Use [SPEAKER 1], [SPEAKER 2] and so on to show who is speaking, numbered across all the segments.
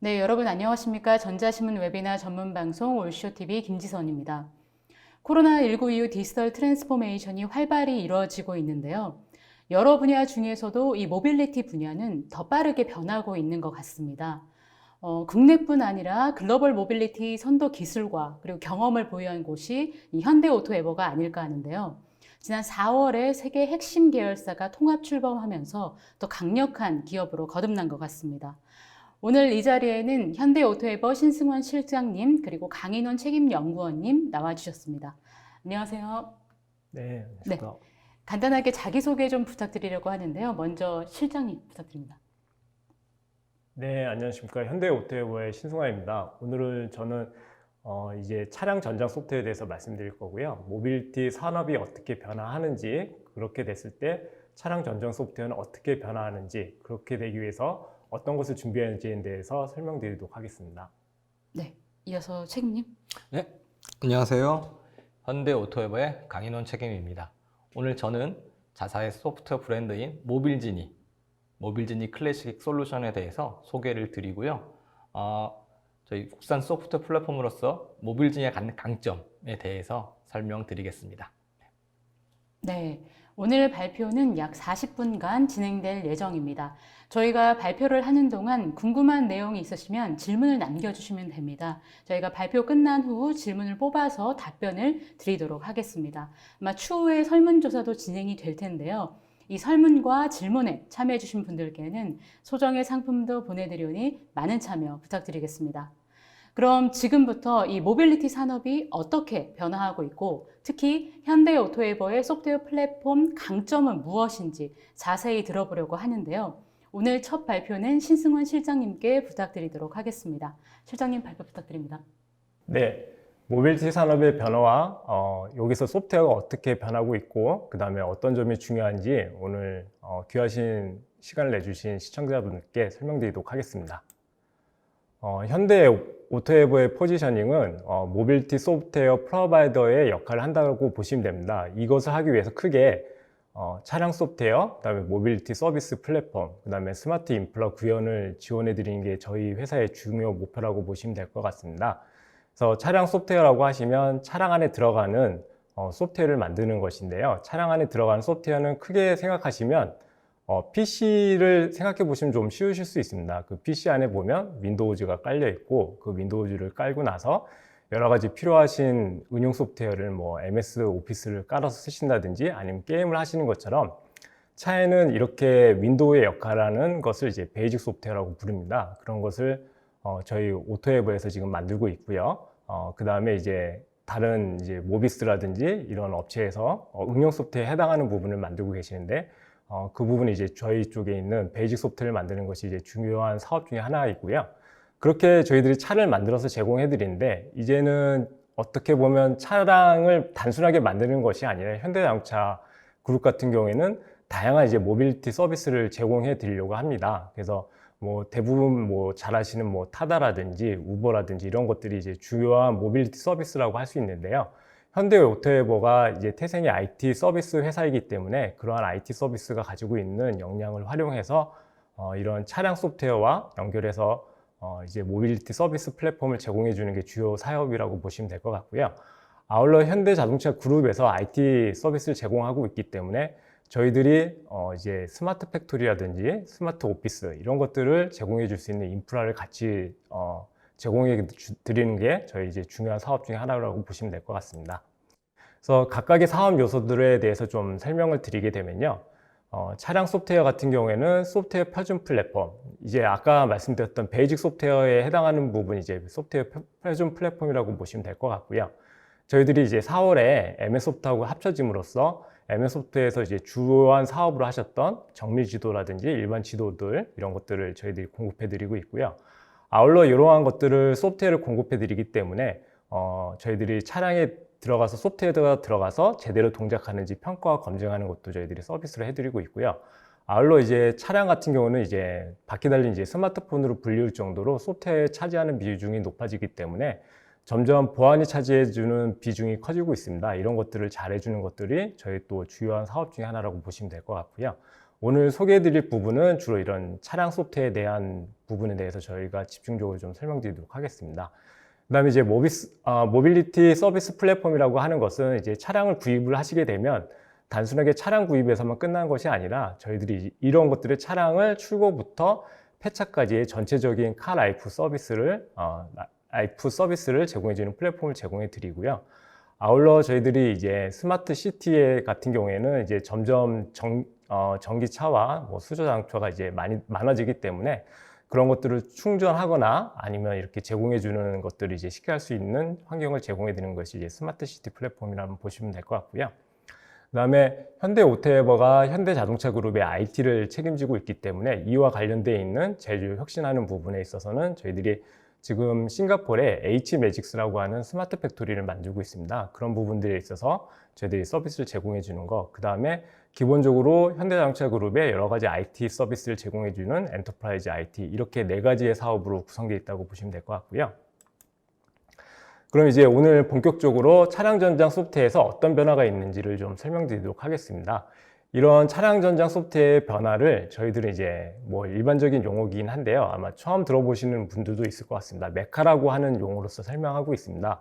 [SPEAKER 1] 네, 여러분 안녕하십니까? 전자신문 웨비나 전문 방송 올쇼TV 김지선입니다. 코로나19 이후 디지털 트랜스포메이션이 활발히 이루어지고 있는데요. 여러 분야 중에서도 이 모빌리티 분야는 더 빠르게 변하고 있는 것 같습니다. 국내뿐 아니라 글로벌 모빌리티 선도 기술과 그리고 경험을 보유한 곳이 이 현대오토에버가 아닐까 하는데요. 지난 4월에 세계 핵심 계열사가 통합 출범하면서 더 강력한 기업으로 거듭난 것 같습니다. 오늘 이 자리에는 현대오토에버 신승원 실장님 그리고 강인원 책임연구원님 나와주셨습니다. 안녕하세요.
[SPEAKER 2] 네,
[SPEAKER 1] 네,
[SPEAKER 2] 안녕하십니까.
[SPEAKER 1] 간단하게 자기소개 좀 부탁드리려고 하는데요. 먼저 실장님 부탁드립니다.
[SPEAKER 2] 네, 안녕하십니까. 현대오토웨버의 신승환입니다. 오늘은 저는 이제 차량 전장 소프트웨어에 대해서 말씀드릴 거고요. 모빌리티 산업이 어떻게 변화하는지, 그렇게 됐을 때 차량 전장 소프트웨어는 어떻게 변화하는지, 그렇게 되기 위해서 어떤 것을 준비하는지에 대해서 설명드리도록 하겠습니다.
[SPEAKER 1] 네, 이어서 책임님.
[SPEAKER 3] 네, 안녕하세요. 현대오토웨버의 강인원 책임입니다. 오늘 저는 자사의 소프트웨어 브랜드인 모빌지니 클래식 솔루션에 대해서 소개를 드리고요. 저희 국산 소프트웨어 플랫폼으로서 모빌지니의 갖는 강점에 대해서 설명드리겠습니다.
[SPEAKER 1] 네, 오늘 발표는 약 40분간 진행될 예정입니다. 저희가 발표를 하는 동안 궁금한 내용이 있으시면 질문을 남겨주시면 됩니다. 저희가 발표 끝난 후 질문을 뽑아서 답변을 드리도록 하겠습니다. 아마 추후에 설문조사도 진행이 될 텐데요. 이 설문과 질문에 참여해주신 분들께는 소정의 상품도 보내드리니 많은 참여 부탁드리겠습니다. 그럼 지금부터 이 모빌리티 산업이 어떻게 변화하고 있고 특히 현대오토에버의 소프트웨어 플랫폼 강점은 무엇인지 자세히 들어보려고 하는데요. 오늘 첫 발표는 신승원 실장님께 부탁드리도록 하겠습니다. 실장님 발표 부탁드립니다.
[SPEAKER 2] 네, 모빌리티 산업의 변화와 여기서 소프트웨어가 어떻게 변하고 있고, 그 다음에 어떤 점이 중요한지 오늘 귀하신 시간을 내주신 시청자분들께 설명드리도록 하겠습니다. 현대 오토에버의 포지셔닝은 모빌리티 소프트웨어 프로바이더의 역할을 한다고 보시면 됩니다. 이것을 하기 위해서 크게 차량 소프트웨어, 그다음에 모빌리티 서비스 플랫폼, 그다음에 스마트 인프라 구현을 지원해 드리는 게 저희 회사의 중요 목표라고 보시면 될 것 같습니다. 그래서 차량 소프트웨어라고 하시면 차량 안에 들어가는 소프트웨어를 만드는 것인데요. 차량 안에 들어가는 소프트웨어는 크게 생각하시면 PC를 생각해 보시면 좀 쉬우실 수 있습니다. 그 PC 안에 보면 윈도우즈가 깔려 있고 그 윈도우즈를 깔고 나서 여러 가지 필요하신 응용 소프트웨어를 뭐 MS 오피스를 깔아서 쓰신다든지 아니면 게임을 하시는 것처럼 차에는 이렇게 윈도우의 역할하는 것을 이제 베이직 소프트웨어라고 부릅니다. 그런 것을 저희 오토에버에서 지금 만들고 있고요. 그 다음에 이제 다른 이제 모비스라든지 이런 업체에서 응용 소프트웨어에 해당하는 부분을 만들고 계시는데 그 부분이 이제 저희 쪽에 있는 베이직 소프트웨어를 만드는 것이 이제 중요한 사업 중에 하나이고요. 그렇게 저희들이 차를 만들어서 제공해 드리는데 이제는 어떻게 보면 차량을 단순하게 만드는 것이 아니라 현대자동차 그룹 같은 경우에는 다양한 이제 모빌리티 서비스를 제공해 드리려고 합니다. 그래서 뭐 대부분 뭐 잘 아시는 뭐 타다라든지 우버라든지 이런 것들이 이제 주요한 모빌리티 서비스라고 할 수 있는데요. 현대오토에버가 이제 태생의 IT 서비스 회사이기 때문에 그러한 IT 서비스가 가지고 있는 역량을 활용해서 이런 차량 소프트웨어와 연결해서 이제 모빌리티 서비스 플랫폼을 제공해 주는 게 주요 사업이라고 보시면 될 것 같고요. 아울러 현대자동차 그룹에서 IT 서비스를 제공하고 있기 때문에 저희들이 이제 스마트 팩토리라든지 스마트 오피스 이런 것들을 제공해 줄 수 있는 인프라를 같이 제공해 드리는 게 저희 이제 중요한 사업 중에 하나라고 보시면 될 것 같습니다. 그래서 각각의 사업 요소들에 대해서 좀 설명을 드리게 되면요. 차량 소프트웨어 같은 경우에는 소프트웨어 표준 플랫폼, 이제 아까 말씀드렸던 베이직 소프트웨어에 해당하는 부분이 이제 소프트웨어 표준 플랫폼이라고 보시면 될 것 같고요. 저희들이 이제 4월에 MS소프트하고 합쳐짐으로써 MS소프트에서 이제 주요한 사업으로 하셨던 정밀 지도라든지 일반 지도들 이런 것들을 저희들이 공급해 드리고 있고요. 아울러 이러한 것들을 소프트웨어를 공급해 드리기 때문에 저희들이 차량에 들어가서 소프트웨어가 들어가서 제대로 동작하는지 평가와 검증하는 것도 저희들이 서비스를 해드리고 있고요. 아울러 이제 차량 같은 경우는 이제 바퀴 달린 이제 스마트폰으로 불릴 정도로 소프트웨어에 차지하는 비중이 높아지기 때문에 점점 보안이 차지해주는 비중이 커지고 있습니다. 이런 것들을 잘 해주는 것들이 저희 또 주요한 사업 중에 하나라고 보시면 될 것 같고요. 오늘 소개해드릴 부분은 주로 이런 차량 소프트웨어에 대한 부분에 대해서 저희가 집중적으로 좀 설명드리도록 하겠습니다. 그 다음에 이제 모빌리티 서비스 플랫폼이라고 하는 것은 이제 차량을 구입을 하시게 되면 단순하게 차량 구입에서만 끝나는 것이 아니라 저희들이 이런 것들의 차량을 출고부터 폐차까지의 전체적인 카 라이프 서비스를 제공해주는 플랫폼을 제공해 드리고요. 아울러 저희들이 이제 스마트 시티 같은 경우에는 이제 점점 전기차와 뭐 수소 자동차가 이제 많아지기 때문에 그런 것들을 충전하거나 아니면 이렇게 제공해 주는 것들을 이제 쉽게 할 수 있는 환경을 제공해 드리는 것이 이제 스마트 시티 플랫폼이라고 보시면 될 것 같고요. 그다음에 현대 오토에버가 현대 자동차 그룹의 IT를 책임지고 있기 때문에 이와 관련되어 있는 제조 혁신하는 부분에 있어서는 저희들이 지금 싱가포르에 H매직스라고 하는 스마트 팩토리를 만들고 있습니다. 그런 부분들에 있어서 저희들이 서비스를 제공해 주는 거, 그 다음에 기본적으로 현대자동차 그룹의 여러 가지 IT 서비스를 제공해 주는 엔터프라이즈 IT, 이렇게 4가지의 사업으로 구성되어 있다고 보시면 될 것 같고요. 그럼 이제 오늘 본격적으로 차량 전장 소프트웨어에서 어떤 변화가 있는지를 좀 설명드리도록 하겠습니다. 이런 차량 전장 소프트웨어의 변화를 저희들은 이제 뭐 일반적인 용어이긴 한데요. 아마 처음 들어보시는 분들도 있을 것 같습니다. 메카라고 하는 용어로서 설명하고 있습니다.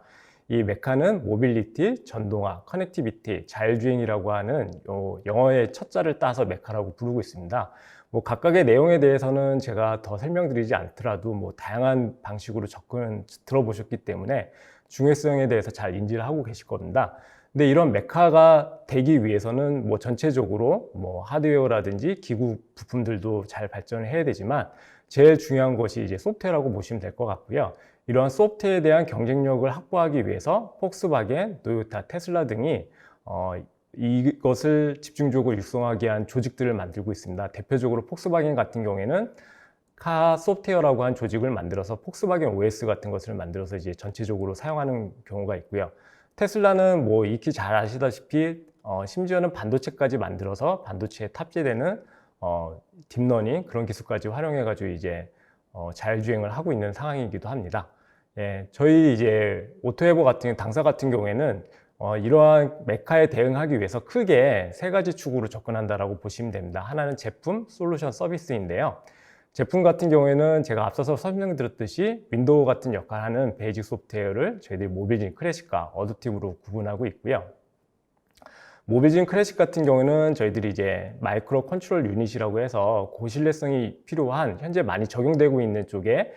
[SPEAKER 2] 이 메카는 모빌리티, 전동화, 커넥티비티, 자율주행이라고 하는 영어의 첫 자를 따서 메카라고 부르고 있습니다. 뭐 각각의 내용에 대해서는 제가 더 설명드리지 않더라도 뭐 다양한 방식으로 접근 들어보셨기 때문에 중요성에 대해서 잘 인지를 하고 계실 겁니다. 근데 이런 메카가 되기 위해서는 뭐 전체적으로 뭐 하드웨어라든지 기구 부품들도 잘 발전을 해야 되지만 제일 중요한 것이 이제 소프트웨어라고 보시면 될 것 같고요. 이러한 소프트웨어에 대한 경쟁력을 확보하기 위해서 폭스바겐, 토요타, 테슬라 등이 이것을 집중적으로 육성하게 한 조직들을 만들고 있습니다. 대표적으로 폭스바겐 같은 경우에는 카 소프트웨어라고 한 조직을 만들어서 폭스바겐 OS 같은 것을 만들어서 이제 전체적으로 사용하는 경우가 있고요. 테슬라는 뭐 익히 잘 아시다시피 심지어는 반도체까지 만들어서 반도체에 탑재되는 딥러닝 그런 기술까지 활용해 가지고 이제 자율주행을 하고 있는 상황이기도 합니다. 예, 저희 이제 오토에버 같은 당사 같은 경우에는 이러한 메카에 대응하기 위해서 크게 3가지 축으로 접근한다라고 보시면 됩니다. 하나는 제품, 솔루션, 서비스인데요. 제품 같은 경우에는 제가 앞서서 설명드렸듯이 윈도우 같은 역할을 하는 베이직 소프트웨어를 저희들이 모빌진 클래식과 어댑티브로 구분하고 있고요. 모빌진 클래식 같은 경우는 저희들이 이제 마이크로 컨트롤 유닛이라고 해서 고신뢰성이 필요한 현재 많이 적용되고 있는 쪽에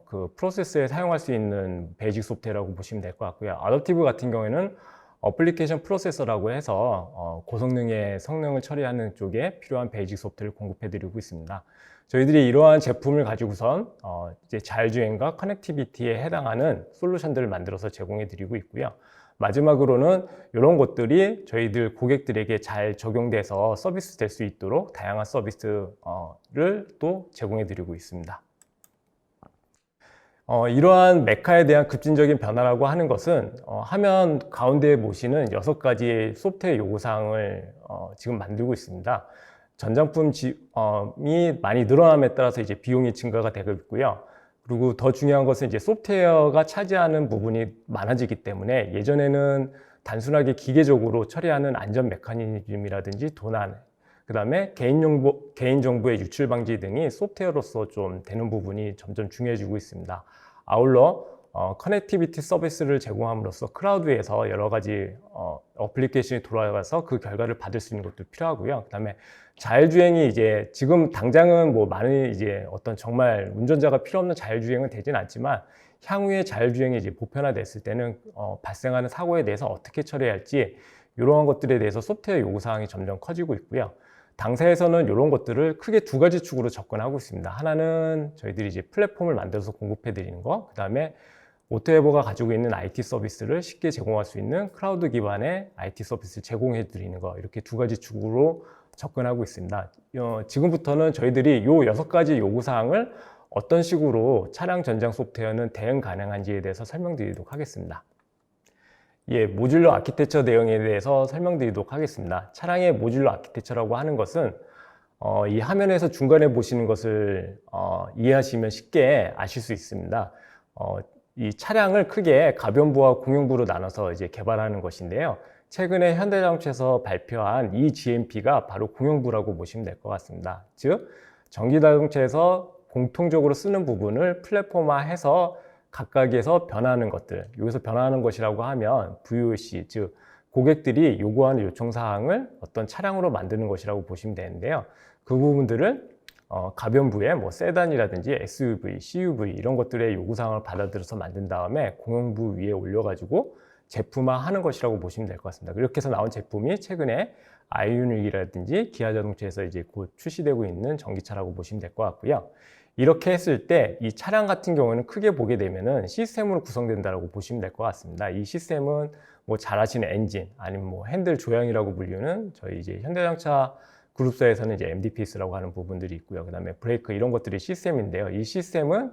[SPEAKER 2] 그 프로세스에 사용할 수 있는 베이직 소프트웨어라고 보시면 될 것 같고요. 어댑티브 같은 경우에는 어플리케이션 프로세서라고 해서 고성능의 성능을 처리하는 쪽에 필요한 베이직 소프트웨어를 공급해 드리고 있습니다. 저희들이 이러한 제품을 가지고선 이제 자율주행과 커넥티비티에 해당하는 솔루션들을 만들어서 제공해 드리고 있고요. 마지막으로는 이런 것들이 저희들 고객들에게 잘 적용돼서 서비스 될 수 있도록 다양한 서비스를 또 제공해 드리고 있습니다. 이러한 메카에 대한 급진적인 변화라고 하는 것은 화면 가운데에 보시는 6가지의 소프트웨어 요구사항을 지금 만들고 있습니다. 전장품이 많이 늘어남에 따라서 이제 비용이 증가가 되고 있고요. 그리고 더 중요한 것은 이제 소프트웨어가 차지하는 부분이 많아지기 때문에 예전에는 단순하게 기계적으로 처리하는 안전 메커니즘이라든지 도난, 그 다음에 개인정보의 유출 방지 등이 소프트웨어로서 좀 되는 부분이 점점 중요해지고 있습니다. 아울러 커넥티비티 서비스를 제공함으로써 클라우드에서 여러 가지 어플리케이션이 돌아가서 그 결과를 받을 수 있는 것도 필요하고요. 그 다음에 자율주행이 이제 지금 당장은 뭐 많은 이제 어떤 정말 운전자가 필요 없는 자율주행은 되진 않지만 향후에 자율주행이 이제 보편화됐을 때는 발생하는 사고에 대해서 어떻게 처리해야 할지 이러한 것들에 대해서 소프트웨어 요구사항이 점점 커지고 있고요. 당사에서는 이런 것들을 크게 2가지 축으로 접근하고 있습니다. 하나는 저희들이 이제 플랫폼을 만들어서 공급해 드리는 거, 그 다음에 오토에버가 가지고 있는 IT 서비스를 쉽게 제공할 수 있는 클라우드 기반의 IT 서비스를 제공해 드리는 거, 이렇게 2가지 축으로 접근하고 있습니다. 지금부터는 저희들이 이 6가지 요구사항을 어떤 식으로 차량 전장 소프트웨어는 대응 가능한지에 대해서 설명드리도록 하겠습니다. 예, 모듈러 아키텍처 내용에 대해서 설명드리도록 하겠습니다. 차량의 모듈러 아키텍처라고 하는 것은 이 화면에서 중간에 보시는 것을 이해하시면 쉽게 아실 수 있습니다. 이 차량을 크게 가변부와 공용부로 나눠서 이제 개발하는 것인데요. 최근에 현대자동차에서 발표한 이 GMP가 바로 공용부라고 보시면 될 것 같습니다. 즉, 전기자동차에서 공통적으로 쓰는 부분을 플랫폼화해서 각각에서 변하는 것들, 여기서 변하는 것이라고 하면 VOC, 즉 고객들이 요구하는 요청사항을 어떤 차량으로 만드는 것이라고 보시면 되는데요. 그 부분들을 가변부에 뭐 세단이라든지 SUV, CUV 이런 것들의 요구사항을 받아들여서 만든 다음에 공용부 위에 올려가지고 제품화하는 것이라고 보시면 될 것 같습니다. 그렇게 해서 나온 제품이 최근에 아이오닉이라든지 기아자동차에서 이제 곧 출시되고 있는 전기차라고 보시면 될 것 같고요. 이렇게 했을 때 이 차량 같은 경우는 크게 보게 되면은 시스템으로 구성된다고 보시면 될 것 같습니다. 이 시스템은 뭐 잘 아시는 엔진 아니면 뭐 핸들 조향이라고 불리는 저희 이제 현대자동차 그룹사에서는 이제 MDPS라고 하는 부분들이 있고요. 그다음에 브레이크 이런 것들이 시스템인데요. 이 시스템은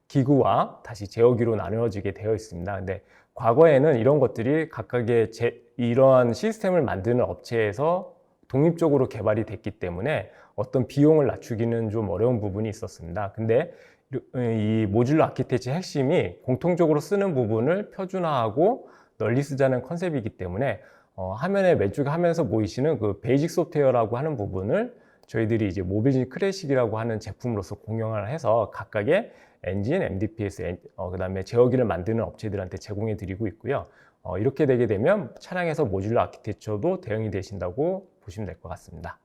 [SPEAKER 2] 기구와 다시 제어기로 나누어지게 되어 있습니다. 근데 과거에는 이런 것들이 각각의 이러한 시스템을 만드는 업체에서 독립적으로 개발이 됐기 때문에 어떤 비용을 낮추기는 좀 어려운 부분이 있었습니다. 근데 이 모듈러 아키텍처의 핵심이 공통적으로 쓰는 부분을 표준화하고 널리 쓰자는 컨셉이기 때문에 화면에 왼쪽에 화면에서 보이시는 그 베이직 소프트웨어라고 하는 부분을 저희들이 이제 모빌진 클래식이라고 하는 제품으로서 공용을 해서 각각의 엔진, MDPS, 그다음에 제어기를 만드는 업체들한테 제공해 드리고 있고요. 이렇게 되게 되면 차량에서 모듈러 아키텍처도 대응이 되신다고 보시면 될 것 같습니다.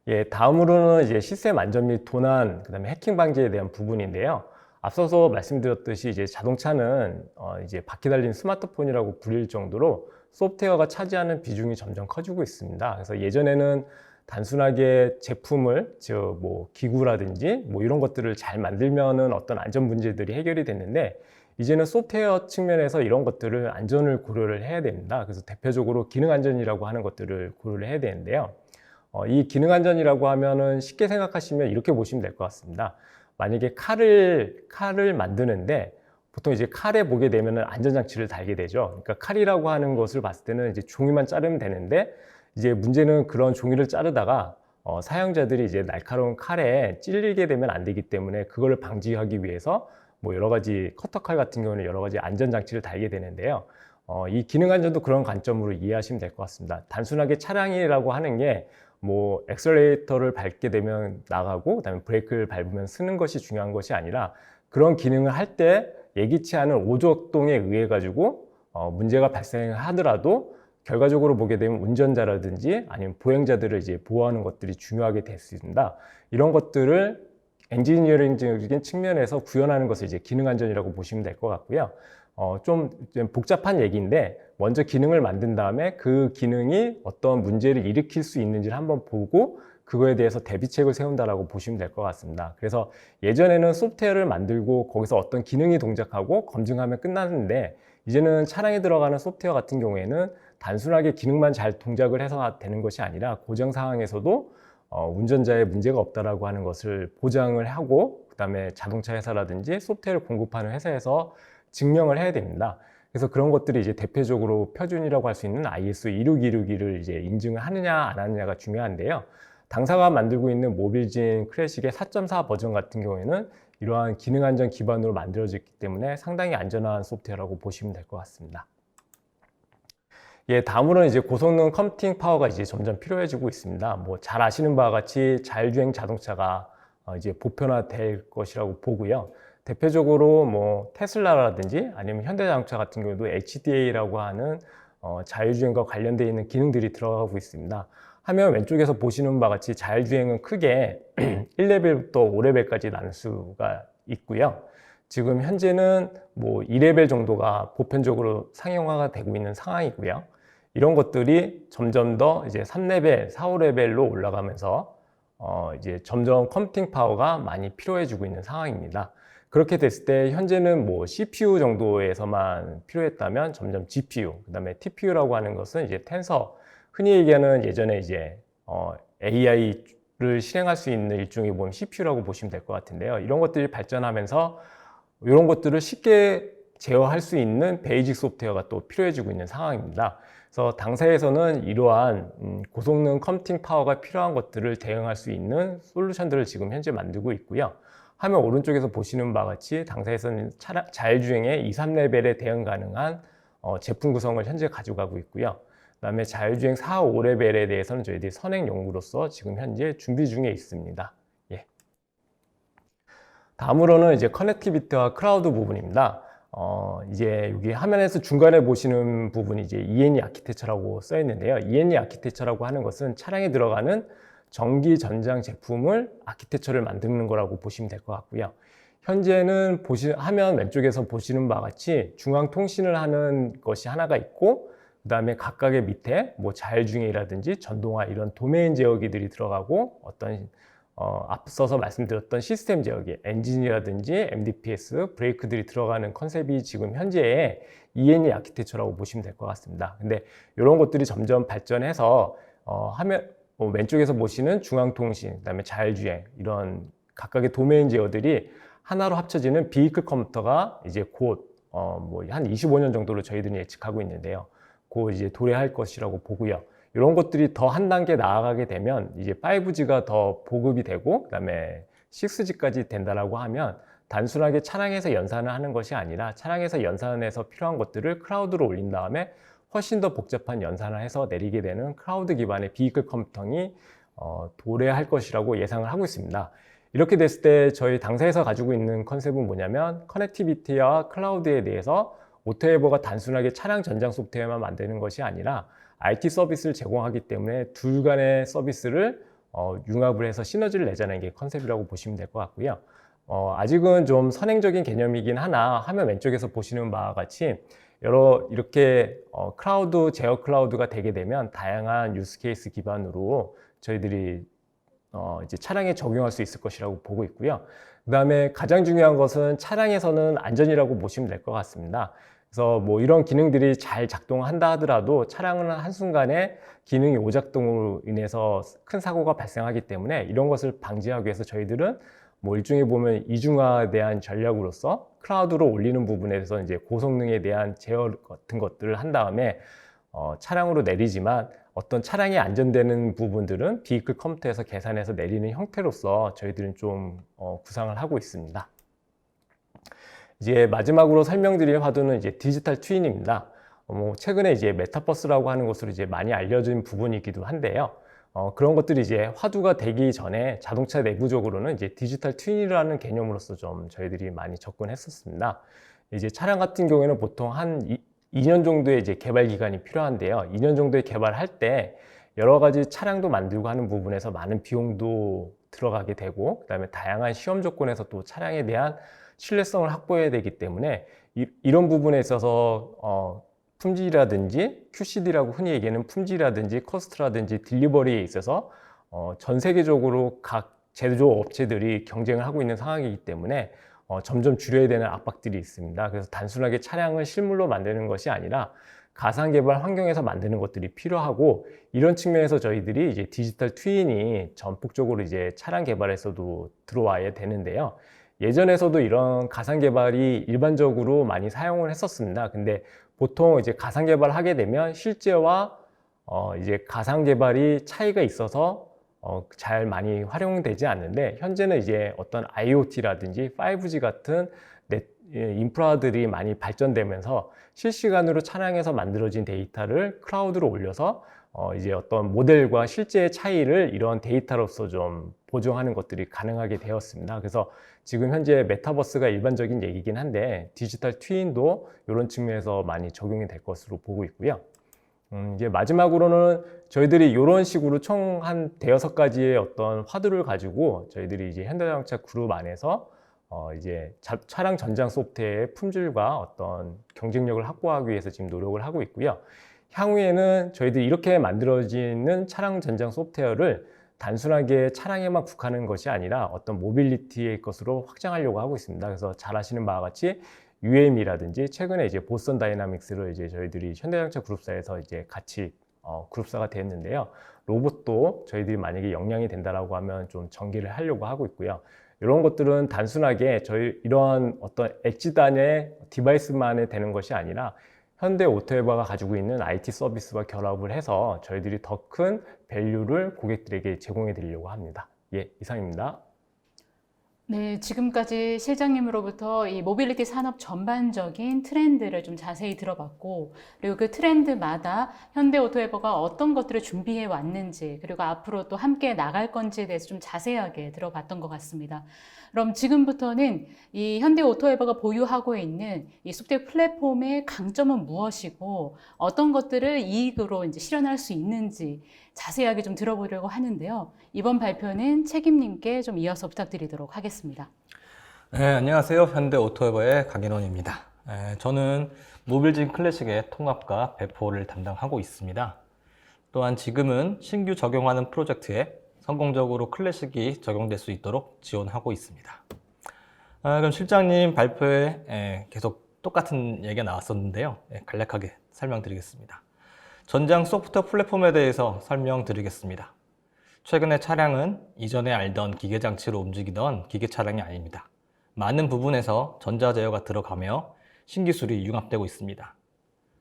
[SPEAKER 2] 예, 다음으로는 이제 시스템 안전 및 도난, 그다음에 해킹 방지에 대한 부분인데요. 앞서서 말씀드렸듯이 이제 자동차는 이제 바퀴 달린 스마트폰이라고 불릴 정도로 소프트웨어가 차지하는 비중이 점점 커지고 있습니다. 그래서 예전에는 단순하게 제품을 즉 뭐 기구라든지 뭐 이런 것들을 잘 만들면은 어떤 안전 문제들이 해결이 됐는데 이제는 소프트웨어 측면에서 이런 것들을 안전을 고려를 해야 됩니다. 그래서 대표적으로 기능 안전이라고 하는 것들을 고려를 해야 되는데요. 이 기능 안전이라고 하면은 쉽게 생각하시면 이렇게 보시면 될 것 같습니다. 만약에 칼을 만드는데 보통 이제 칼에 보게 되면은 안전장치를 달게 되죠. 그러니까 칼이라고 하는 것을 봤을 때는 이제 종이만 자르면 되는데 이제 문제는 그런 종이를 자르다가 사용자들이 이제 날카로운 칼에 찔리게 되면 안 되기 때문에 그걸 방지하기 위해서 뭐 여러 가지 커터칼 같은 경우는 여러 가지 안전장치를 달게 되는데요. 이 기능 안전도 그런 관점으로 이해하시면 될 것 같습니다. 단순하게 차량이라고 하는 게 뭐 엑셀레이터를 밟게 되면 나가고 그다음에 브레이크를 밟으면 쓰는 것이 중요한 것이 아니라 그런 기능을 할 때 예기치 않은 오작동에 의해 가지고 문제가 발생하더라도 결과적으로 보게 되면 운전자라든지 아니면 보행자들을 이제 보호하는 것들이 중요하게 됐습니다. 이런 것들을 엔지니어링적인 측면에서 구현하는 것을 이제 기능 안전이라고 보시면 될 것 같고요. 좀 복잡한 얘기인데 먼저 기능을 만든 다음에 그 기능이 어떤 문제를 일으킬 수 있는지를 한번 보고 그거에 대해서 대비책을 세운다라고 보시면 될 것 같습니다. 그래서 예전에는 소프트웨어를 만들고 거기서 어떤 기능이 동작하고 검증하면 끝났는데 이제는 차량에 들어가는 소프트웨어 같은 경우에는 단순하게 기능만 잘 동작을 해서 되는 것이 아니라 고장 상황에서도 운전자의 문제가 없다라고 하는 것을 보장을 하고 그다음에 자동차 회사라든지 소프트웨어를 공급하는 회사에서 증명을 해야 됩니다. 그래서 그런 것들이 이제 대표적으로 표준이라고 할 수 있는 ISO 26261을 이제 인증을 하느냐 안 하느냐가 중요한데요. 당사가 만들고 있는 모빌진 클래식의 4.4 버전 같은 경우에는 이러한 기능 안전 기반으로 만들어졌기 때문에 상당히 안전한 소프트웨어라고 보시면 될 것 같습니다. 예, 다음으로는 이제 고성능 컴퓨팅 파워가 이제 점점 필요해지고 있습니다. 뭐 잘 아시는 바와 같이 자율주행 자동차가 이제 보편화될 것이라고 보고요. 대표적으로 뭐 테슬라라든지 아니면 현대자동차 같은 경우도 HDA라고 하는 자율주행과 관련되어 있는 기능들이 들어가고 있습니다. 화면 왼쪽에서 보시는 바와 같이 자율주행은 크게 1레벨부터 5레벨까지 나눌 수가 있고요. 지금 현재는 뭐 2레벨 정도가 보편적으로 상용화가 되고 있는 상황이고요. 이런 것들이 점점 더 이제 3레벨, 4, 5레벨로 올라가면서 이제 점점 컴퓨팅 파워가 많이 필요해지고 있는 상황입니다. 그렇게 됐을 때 현재는 뭐 CPU 정도에서만 필요했다면 점점 GPU, 그다음에 TPU라고 하는 것은 이제 텐서, 흔히 얘기하는 예전에 이제 AI를 실행할 수 있는 일종의 보면 CPU라고 보시면 될 것 같은데요. 이런 것들이 발전하면서 이런 것들을 쉽게 제어할 수 있는 베이직 소프트웨어가 또 필요해지고 있는 상황입니다. 그래서 당사에서는 이러한 고성능 컴퓨팅 파워가 필요한 것들을 대응할 수 있는 솔루션들을 지금 현재 만들고 있고요. 화면 오른쪽에서 보시는 바와 같이 당사에서는 자율주행의 2, 3레벨에 대응 가능한 제품 구성을 현재 가져가고 있고요. 그다음에 자율주행 4, 5레벨에 대해서는 저희들이 선행 연구로서 지금 현재 준비 중에 있습니다. 예. 다음으로는 이제 커넥티비티와 클라우드 부분입니다. 이제 여기 화면에서 중간에 보시는 부분이 이제 E&E 아키텍처라고 써 있는데요. E&E 아키텍처라고 하는 것은 차량에 들어가는 전기 전장 제품을 아키텍처를 만드는 거라고 보시면 될 것 같고요. 현재는 화면 왼쪽에서 보시는 바와 같이 중앙 통신을 하는 것이 하나가 있고, 그 다음에 각각의 밑에 뭐 자율주행이라든지 전동화 이런 도메인 제어기들이 들어가고, 어떤 앞서서 말씀드렸던 시스템 제어기, 엔진이라든지 MDPS, 브레이크들이 들어가는 컨셉이 지금 현재의 E&E 아키텍처라고 보시면 될 것 같습니다. 근데 이런 것들이 점점 발전해서 화면 왼쪽에서 보시는 중앙통신, 그다음에 자율주행 이런 각각의 도메인 제어들이 하나로 합쳐지는 비이클 컴퓨터가 이제 곧 뭐 한 25년 정도로 저희들이 예측하고 있는데요. 곧 이제 도래할 것이라고 보고요. 이런 것들이 더 한 단계 나아가게 되면 이제 5G가 더 보급이 되고, 그다음에 6G까지 된다라고 하면 단순하게 차량에서 연산을 하는 것이 아니라 차량에서 연산해서 필요한 것들을 클라우드로 올린 다음에 훨씬 더 복잡한 연산을 해서 내리게 되는 클라우드 기반의 비이클 컴퓨팅이 도래할 것이라고 예상을 하고 있습니다. 이렇게 됐을 때 저희 당사에서 가지고 있는 컨셉은 뭐냐면, 커넥티비티와 클라우드에 대해서 오토에버가 단순하게 차량 전장 소프트웨어만 만드는 것이 아니라 IT 서비스를 제공하기 때문에 둘 간의 서비스를 융합을 해서 시너지를 내자는 게 컨셉이라고 보시면 될 것 같고요. 아직은 좀 선행적인 개념이긴 하나 화면 왼쪽에서 보시는 바와 같이 이렇게 클라우드, 제어 클라우드가 되게 되면 다양한 유스 케이스 기반으로 저희들이 이제 차량에 적용할 수 있을 것이라고 보고 있고요. 그 다음에 가장 중요한 것은 차량에서는 안전이라고 보시면 될 것 같습니다. 그래서 뭐 이런 기능들이 잘 작동한다 하더라도 차량은 한순간에 기능이 오작동으로 인해서 큰 사고가 발생하기 때문에 이런 것을 방지하기 위해서 저희들은 뭐 일종의 보면 이중화에 대한 전략으로서 클라우드로 올리는 부분에 대해서 이제 고성능에 대한 제어 같은 것들을 한 다음에 차량으로 내리지만 어떤 차량이 안전되는 부분들은 비이클 컴퓨터에서 계산해서 내리는 형태로서 저희들은 좀 구상을 하고 있습니다. 이제 마지막으로 설명드릴 화두는 이제 디지털 트윈입니다. 최근에 이제 메타버스라고 하는 것으로 이제 많이 알려진 부분이기도 한데요. 그런 것들이 이제 화두가 되기 전에 자동차 내부적으로는 이제 디지털 트윈이라는 개념으로서 좀 저희들이 많이 접근했었습니다. 이제 차량 같은 경우에는 보통 한 2년 정도의 이제 개발 기간이 필요한데요. 2년 정도의 개발할 때 여러 가지 차량도 만들고 하는 부분에서 많은 비용도 들어가게 되고, 그다음에 다양한 시험 조건에서 또 차량에 대한 신뢰성을 확보해야 되기 때문에 이런 부분에 있어서 품질이라든지 QCD라고 흔히 얘기하는 품질이라든지 코스트라든지 딜리버리에 있어서 전 세계적으로 각 제조업 업체들이 경쟁을 하고 있는 상황이기 때문에 점점 줄여야 되는 압박들이 있습니다. 그래서 단순하게 차량을 실물로 만드는 것이 아니라 가상 개발 환경에서 만드는 것들이 필요하고, 이런 측면에서 저희들이 이제 디지털 트윈이 전폭적으로 이제 차량 개발에서도 들어와야 되는데요. 예전에서도 이런 가상 개발이 일반적으로 많이 사용을 했었습니다. 근데 보통 이제 가상 개발을 하게 되면 실제와 이제 가상 개발이 차이가 있어서 잘 많이 활용되지 않는데, 현재는 이제 어떤 IoT라든지 5G 같은 인프라들이 많이 발전되면서 실시간으로 차량에서 만들어진 데이터를 클라우드로 올려서 이제 어떤 모델과 실제의 차이를 이런 데이터로서 좀 보정하는 것들이 가능하게 되었습니다. 그래서 지금 현재 메타버스가 일반적인 얘기긴 한데 디지털 트윈도 이런 측면에서 많이 적용이 될 것으로 보고 있고요. 이제 마지막으로는 저희들이 이런 식으로 총 한 대여섯 가지의 어떤 화두를 가지고 저희들이 이제 현대자동차 그룹 안에서 이제 차량 전장 소프트웨어의 품질과 어떤 경쟁력을 확보하기 위해서 지금 노력을 하고 있고요. 향후에는 저희들이 이렇게 만들어지는 차량 전장 소프트웨어를 단순하게 차량에만 국한하는 것이 아니라 어떤 모빌리티의 것으로 확장하려고 하고 있습니다. 그래서 잘 아시는 바와 같이 UM이라든지 최근에 이제 보스턴 다이나믹스를 이제 저희들이 현대자동차 그룹사에서 이제 같이 그룹사가 됐는데요. 로봇도 저희들이 만약에 역량이 된다라고 하면 좀 전개를 하려고 하고 있고요. 이런 것들은 단순하게 저희 이러한 어떤 엣지단의 디바이스만에 되는 것이 아니라 현대 오토에버가 가지고 있는 IT 서비스와 결합을 해서 저희들이 더 큰 밸류를 고객들에게 제공해 드리려고 합니다. 예, 이상입니다.
[SPEAKER 1] 네, 지금까지 실장님으로부터 이 모빌리티 산업 전반적인 트렌드를 좀 자세히 들어봤고, 그리고 그 트렌드마다 현대오토웨버가 어떤 것들을 준비해 왔는지, 그리고 앞으로 또 함께 나갈 건지에 대해서 좀 자세하게 들어봤던 것 같습니다. 그럼 지금부터는 이 현대오토웨버가 보유하고 있는 이 소프트웨어 플랫폼의 강점은 무엇이고, 어떤 것들을 이익으로 이제 실현할 수 있는지 자세하게 좀 들어보려고 하는데요. 이번 발표는 책임님께 좀 이어서 부탁드리도록 하겠습니다.
[SPEAKER 3] 네, 안녕하세요. 현대오토웨버의 강인원입니다. 저는 모빌진 클래식의 통합과 배포를 담당하고 있습니다. 또한 지금은 신규 적용하는 프로젝트에 성공적으로 클래식이 적용될 수 있도록 지원하고 있습니다. 그럼 실장님 발표에 계속 똑같은 얘기가 나왔었는데요. 간략하게 설명드리겠습니다. 전장 소프트웨어 플랫폼에 대해서 설명드리겠습니다. 최근의 차량은 이전에 알던 기계장치로 움직이던 기계 차량이 아닙니다. 많은 부분에서 전자제어가 들어가며 신기술이 융합되고 있습니다.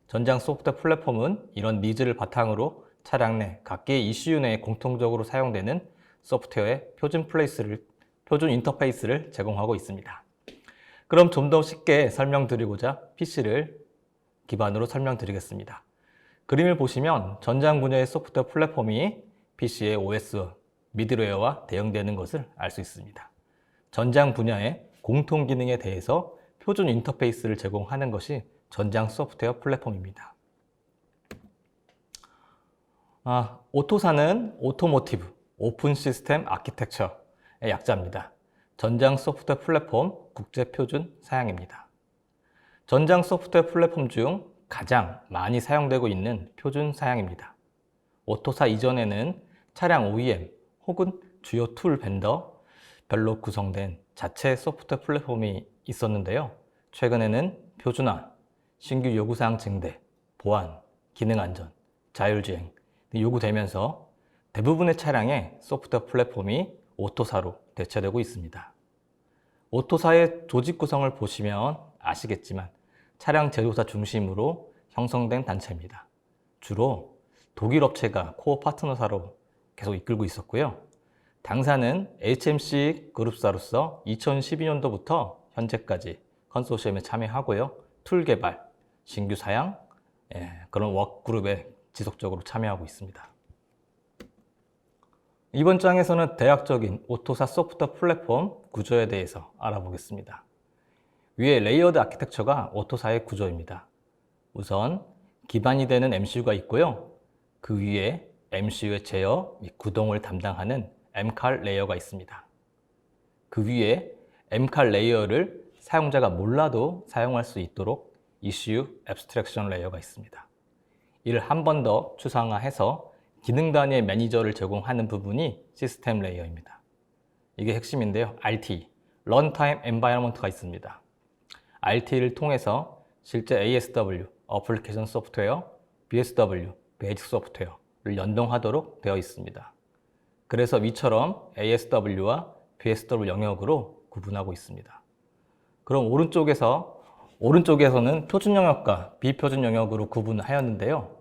[SPEAKER 3] 전장 소프트웨어 플랫폼은 이런 니즈를 바탕으로 차량 내 각계의 ECU 내에 공통적으로 사용되는 소프트웨어의 표준 인터페이스를 제공하고 있습니다. 그럼 좀 더 쉽게 설명드리고자 PC를 기반으로 설명드리겠습니다. 그림을 보시면 전장 분야의 소프트웨어 플랫폼이 PC의 OS, 미들웨어와 대응되는 것을 알 수 있습니다. 전장 분야의 공통 기능에 대해서 표준 인터페이스를 제공하는 것이 전장 소프트웨어 플랫폼입니다. 오토사는 오토모티브, 오픈 시스템 아키텍처의 약자입니다. 전장 소프트웨어 플랫폼 국제 표준 사양입니다. 전장 소프트웨어 플랫폼 중 가장 많이 사용되고 있는 표준 사양입니다. 오토사 이전에는 차량 OEM 혹은 주요 툴 벤더별로 구성된 자체 소프트웨어 플랫폼이 있었는데요. 최근에는 표준화, 신규 요구사항 증대, 보안, 기능 안전, 자율주행 등이 요구되면서 대부분의 차량에 소프트웨어 플랫폼이 오토사로 대체되고 있습니다. 오토사의 조직 구성을 보시면 아시겠지만 차량 제조사 중심으로 형성된 단체입니다. 주로 독일 업체가 코어 파트너사로 계속 이끌고 있었고요. 당사는 HMC 그룹사로서 2012년도부터 현재까지 컨소시엄에 참여하고요. 툴 개발, 신규 사양, 그런 워크그룹에 지속적으로 참여하고 있습니다. 이번 장에서는 대략적인 오토사 소프트웨어 플랫폼 구조에 대해서 알아보겠습니다. 위에 레이어드 아키텍처가 오토사의 구조입니다. 우선 기반이 되는 MCU가 있고요. 그 위에 MCU의 제어 및 구동을 담당하는 MCAR 레이어가 있습니다. 그 위에 MCAR 레이어를 사용자가 몰라도 사용할 수 있도록 ECU Abstraction 레이어가 있습니다. 이를 한 번 더 추상화해서 기능 단위의 매니저를 제공하는 부분이 시스템 레이어입니다. 이게 핵심인데요. RT, Runtime Environment가 있습니다. RT를 통해서 실제 ASW, 어플리케이션 소프트웨어, BSW, 베이직 소프트웨어를 연동하도록 되어 있습니다. 그래서 위처럼 ASW와 BSW 영역으로 구분하고 있습니다. 그럼 오른쪽에서는 표준 영역과 비표준 영역으로 구분하였는데요.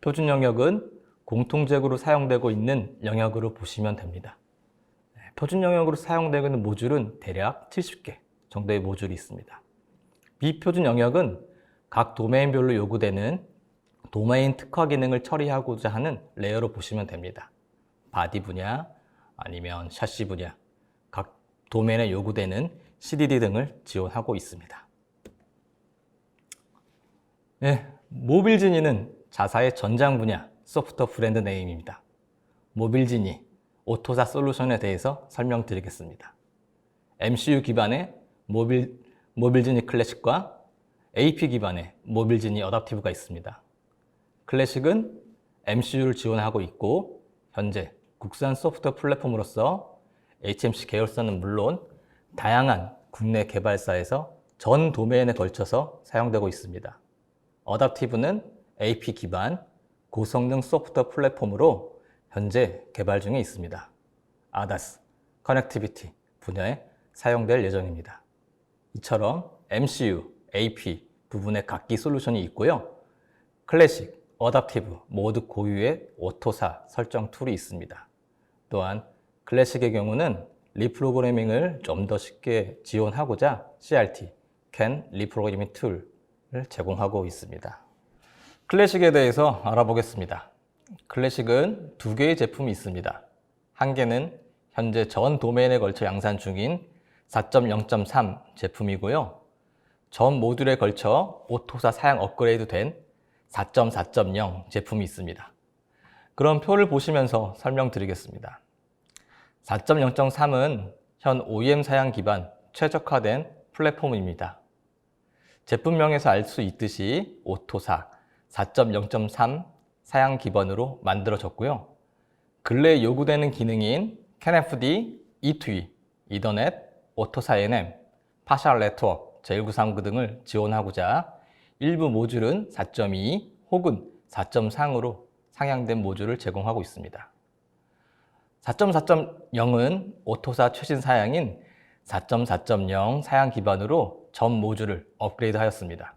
[SPEAKER 3] 표준 영역은 공통적으로 사용되고 있는 영역으로 보시면 됩니다. 표준 영역으로 사용되고 있는 모듈은 대략 70개 정도의 모듈이 있습니다. 비표준 영역은 각 도메인별로 요구되는 도메인 특화 기능을 처리하고자 하는 레이어로 보시면 됩니다. 바디 분야, 아니면 샤시 분야, 각 도메인에 요구되는 CDD 등을 지원하고 있습니다. 모빌지니는 자사의 전장 분야 소프트웨어 브랜드 네임입니다. 모빌지니, 오토사 솔루션에 대해서 설명드리겠습니다. MCU 기반의 모빌지니 클래식과 AP 기반의 모빌지니 어답티브가 있습니다. 클래식은 MCU를 지원하고 있고 현재 국산 소프트웨어 플랫폼으로서 HMC 계열사는 물론 다양한 국내 개발사에서 전 도메인에 걸쳐서 사용되고 있습니다. 어답티브는 AP 기반 고성능 소프트웨어 플랫폼으로 현재 개발 중에 있습니다. ADAS, 커넥티비티 분야에 사용될 예정입니다. 이처럼 MCU, AP 부분에 각기 솔루션이 있고요. 클래식, 어답티브 모두 고유의 오토사 설정 툴이 있습니다. 또한 클래식의 경우는 리프로그래밍을 좀 더 쉽게 지원하고자 CRT, CAN 리프로그래밍 툴을 제공하고 있습니다. 클래식에 대해서 알아보겠습니다. 클래식은 두 개의 제품이 있습니다. 한 개는 현재 전 도메인에 걸쳐 양산 중인 4.0.3 제품이고요. 전 모듈에 걸쳐 오토사 사양 업그레이드 된 4.4.0 제품이 있습니다. 그럼 표를 보시면서 설명드리겠습니다. 4.0.3은 현 OEM 사양 기반 최적화된 플랫폼입니다. 제품명에서 알 수 있듯이 오토사 4.0.3 사양 기반으로 만들어졌고요. 근래에 요구되는 기능인 CAN-FD, E2E, 이더넷, 오토사 NM, 파셜 네트워크, 제193 등을 지원하고자 일부 모듈은 4.2 혹은 4.3으로 상향된 모듈을 제공하고 있습니다. 4.4.0은 오토사 최신 사양인 4.4.0 사양 기반으로 전 모듈을 업그레이드 하였습니다.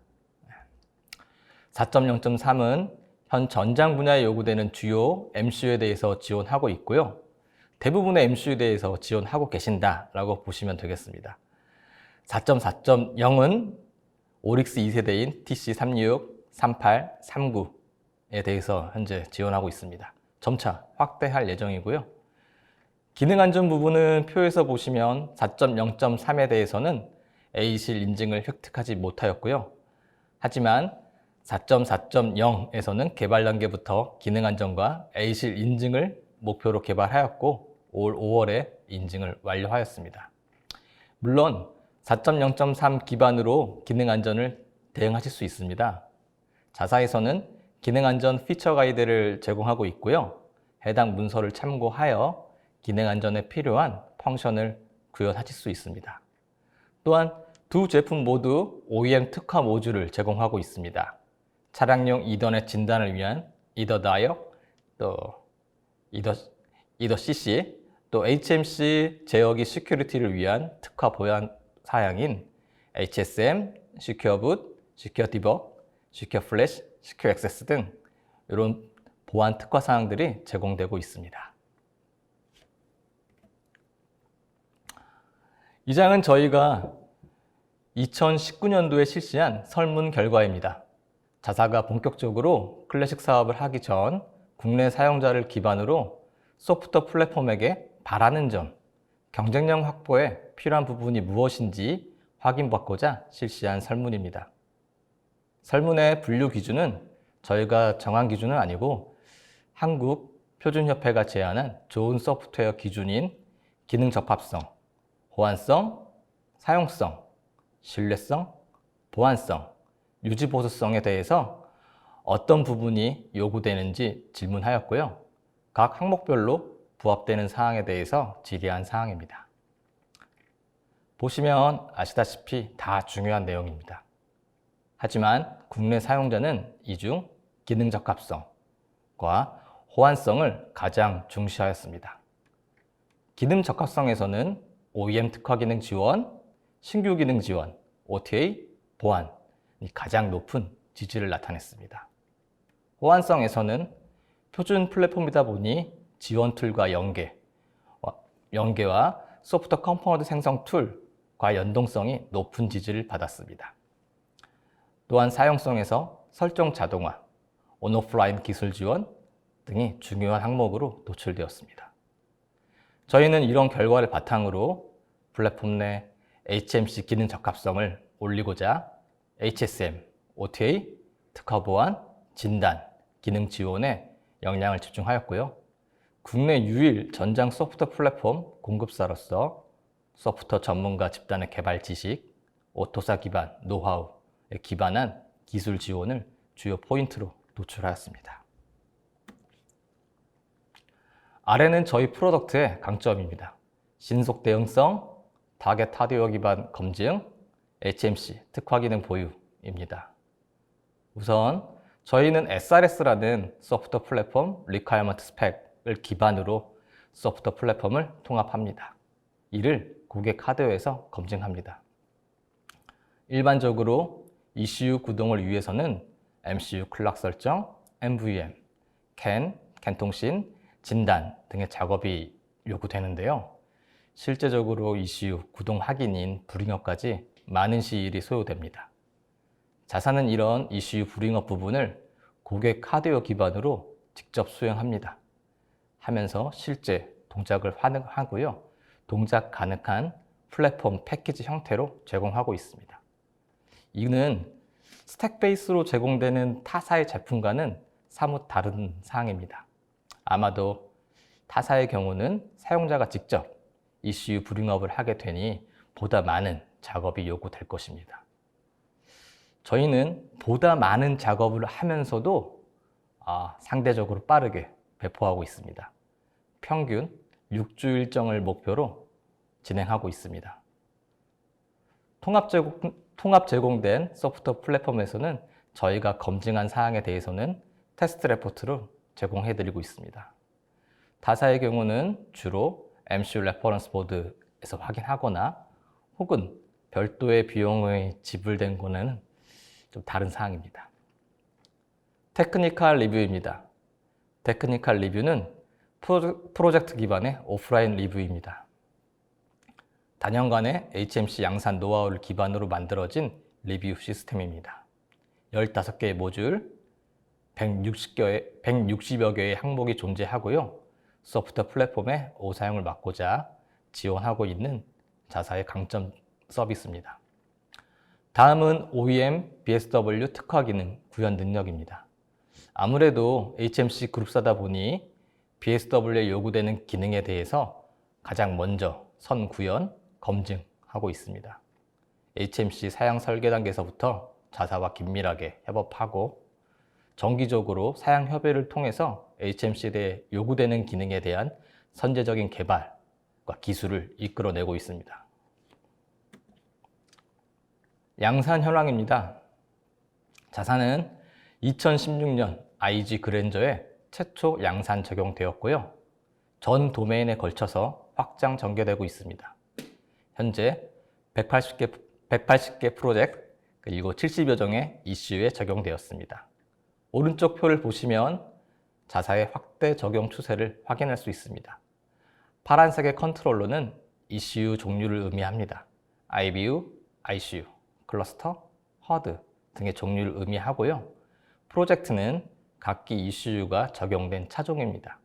[SPEAKER 3] 4.0.3은 현 전장 분야에 요구되는 주요 MCU에 대해서 지원하고 있고요. 대부분의 MCU에 대해서 지원하고 계신다라고 보시면 되겠습니다. 4.4.0은 오릭스 2세대인 TC36, 38, 39에 대해서 현재 지원하고 있습니다. 점차 확대할 예정이고요. 기능 안전 부분은 표에서 보시면 4.0.3에 대해서는 ASIL 인증을 획득하지 못하였고요. 하지만 4.4.0에서는 개발 단계부터 기능 안전과 ASIL 인증을 목표로 개발하였고 올 5월에 인증을 완료하였습니다. 물론 4.0.3 기반으로 기능 안전을 대응하실 수 있습니다. 자사에서는 기능 안전 피처 가이드를 제공하고 있고요. 해당 문서를 참고하여 기능 안전에 필요한 펑션을 구현하실 수 있습니다. 또한 두 제품 모두 OEM 특화 모듈을 제공하고 있습니다. 차량용 이더넷 진단을 위한 이더 다이옥, 또 이더 CC, 또 HMC 제어기 시큐리티를 위한 특화 보안 사양인 HSM, 시큐어 붓, 시큐어 디버그, 시큐어 플래시, 시큐어 액세스 등 이런 보안 특화 사항들이 제공되고 있습니다. 이 장은 저희가 2019년도에 실시한 설문 결과입니다. 자사가 본격적으로 클래식 사업을 하기 전 국내 사용자를 기반으로 소프트웨어 플랫폼에게 바라는 점, 경쟁력 확보에 필요한 부분이 무엇인지 확인받고자 실시한 설문입니다. 설문의 분류 기준은 저희가 정한 기준은 아니고 한국표준협회가 제안한 좋은 소프트웨어 기준인 기능 적합성, 호환성, 사용성, 신뢰성, 보안성, 유지 보수성에 대해서 어떤 부분이 요구되는지 질문하였고요. 각 항목별로 부합되는 사항에 대해서 질의한 사항입니다. 보시면 아시다시피 다 중요한 내용입니다. 하지만 국내 사용자는 이 중 기능 적합성과 호환성을 가장 중시하였습니다. 기능 적합성에서는 OEM 특화 기능 지원, 신규 기능 지원, OTA, 보안이 가장 높은 지지를 나타냈습니다. 호환성에서는 표준 플랫폼이다 보니 지원 툴과 연계와 소프트웨어 컴포넌트 생성 툴과 연동성이 높은 지지를 받았습니다. 또한 사용성에서 설정 자동화, 온오프라인 기술 지원 등이 중요한 항목으로 노출되었습니다. 저희는 이런 결과를 바탕으로 플랫폼 내 HMC 기능 적합성을 올리고자 HSM, OTA, 특화 보안, 진단, 기능 지원에 역량을 집중하였고요. 국내 유일 전장 소프트웨어 플랫폼 공급사로서 소프트웨어 전문가 집단의 개발 지식, 오토사 기반 노하우에 기반한 기술 지원을 주요 포인트로 노출하였습니다. 아래는 저희 프로덕트의 강점입니다. 신속 대응성, 타겟 하드웨어 기반 검증, HMC 특화 기능 보유입니다. 우선 저희는 SRS라는 소프트웨어 플랫폼 리퀘어먼트 스펙을 기반으로 소프트웨어 플랫폼을 통합합니다. 이를 고객 하드웨어에서 검증합니다. 일반적으로 ECU 구동을 위해서는 MCU 클락 설정, MVM, CAN, 통신, 진단 등의 작업이 요구되는데요. 실제적으로 ECU 구동 확인인 불잉어까지 많은 시일이 소요됩니다. 자사는 이런 ECU 불잉어 부분을 고객 하드웨어 기반으로 직접 수행합니다. 하면서 실제 동작을 하고요. 동작 가능한 플랫폼 패키지 형태로 제공하고 있습니다. 이는 스택 베이스로 제공되는 타사의 제품과는 사뭇 다른 사항입니다. 아마도 타사의 경우는 사용자가 직접 ECU 불잉업을 하게 되니 보다 많은 작업이 요구될 것입니다. 저희는 보다 많은 작업을 하면서도 상대적으로 빠르게 배포하고 있습니다. 평균 6주 일정을 목표로 진행하고 있습니다. 통합 제공된 소프트웨어 플랫폼에서는 저희가 검증한 사항에 대해서는 테스트 레포트를 제공해드리고 있습니다. 타사의 경우는 주로 MCU 레퍼런스 보드에서 확인하거나 혹은 별도의 비용이 지불된 거는 좀 다른 사항입니다. 테크니컬 리뷰입니다. 테크니컬 리뷰는 프로젝트 기반의 오프라인 리뷰입니다. 단연간의 HMC 양산 노하우를 기반으로 만들어진 리뷰 시스템입니다. 15개의 모듈, 160여 개의 항목이 존재하고요. 소프트웨어 플랫폼의 오사용을 막고자 지원하고 있는 자사의 강점 서비스입니다. 다음은 OEM BSW 특화 기능 구현 능력입니다. 아무래도 HMC 그룹사다 보니 BSW에 요구되는 기능에 대해서 가장 먼저 선 구현, 검증하고 있습니다. HMC 사양 설계 단계에서부터 자사와 긴밀하게 협업하고 정기적으로 사양 협의를 통해서 HMC에 요구되는 기능에 대한 선제적인 개발과 기술을 이끌어내고 있습니다. 양산 현황입니다. 자사는 2016년 IG 그랜저에 최초 양산 적용되었고요. 전 도메인에 걸쳐서 확장 전개되고 있습니다. 현재 180개 프로젝트 그리고 70여 종의 이슈에 적용되었습니다. 오른쪽 표를 보시면 자사의 확대 적용 추세를 확인할 수 있습니다. 파란색의 컨트롤러는 ECU 종류를 의미합니다. IBU, ICU, 클러스터, 허드 등의 종류를 의미하고요. 프로젝트는 각기 ECU가 적용된 차종입니다.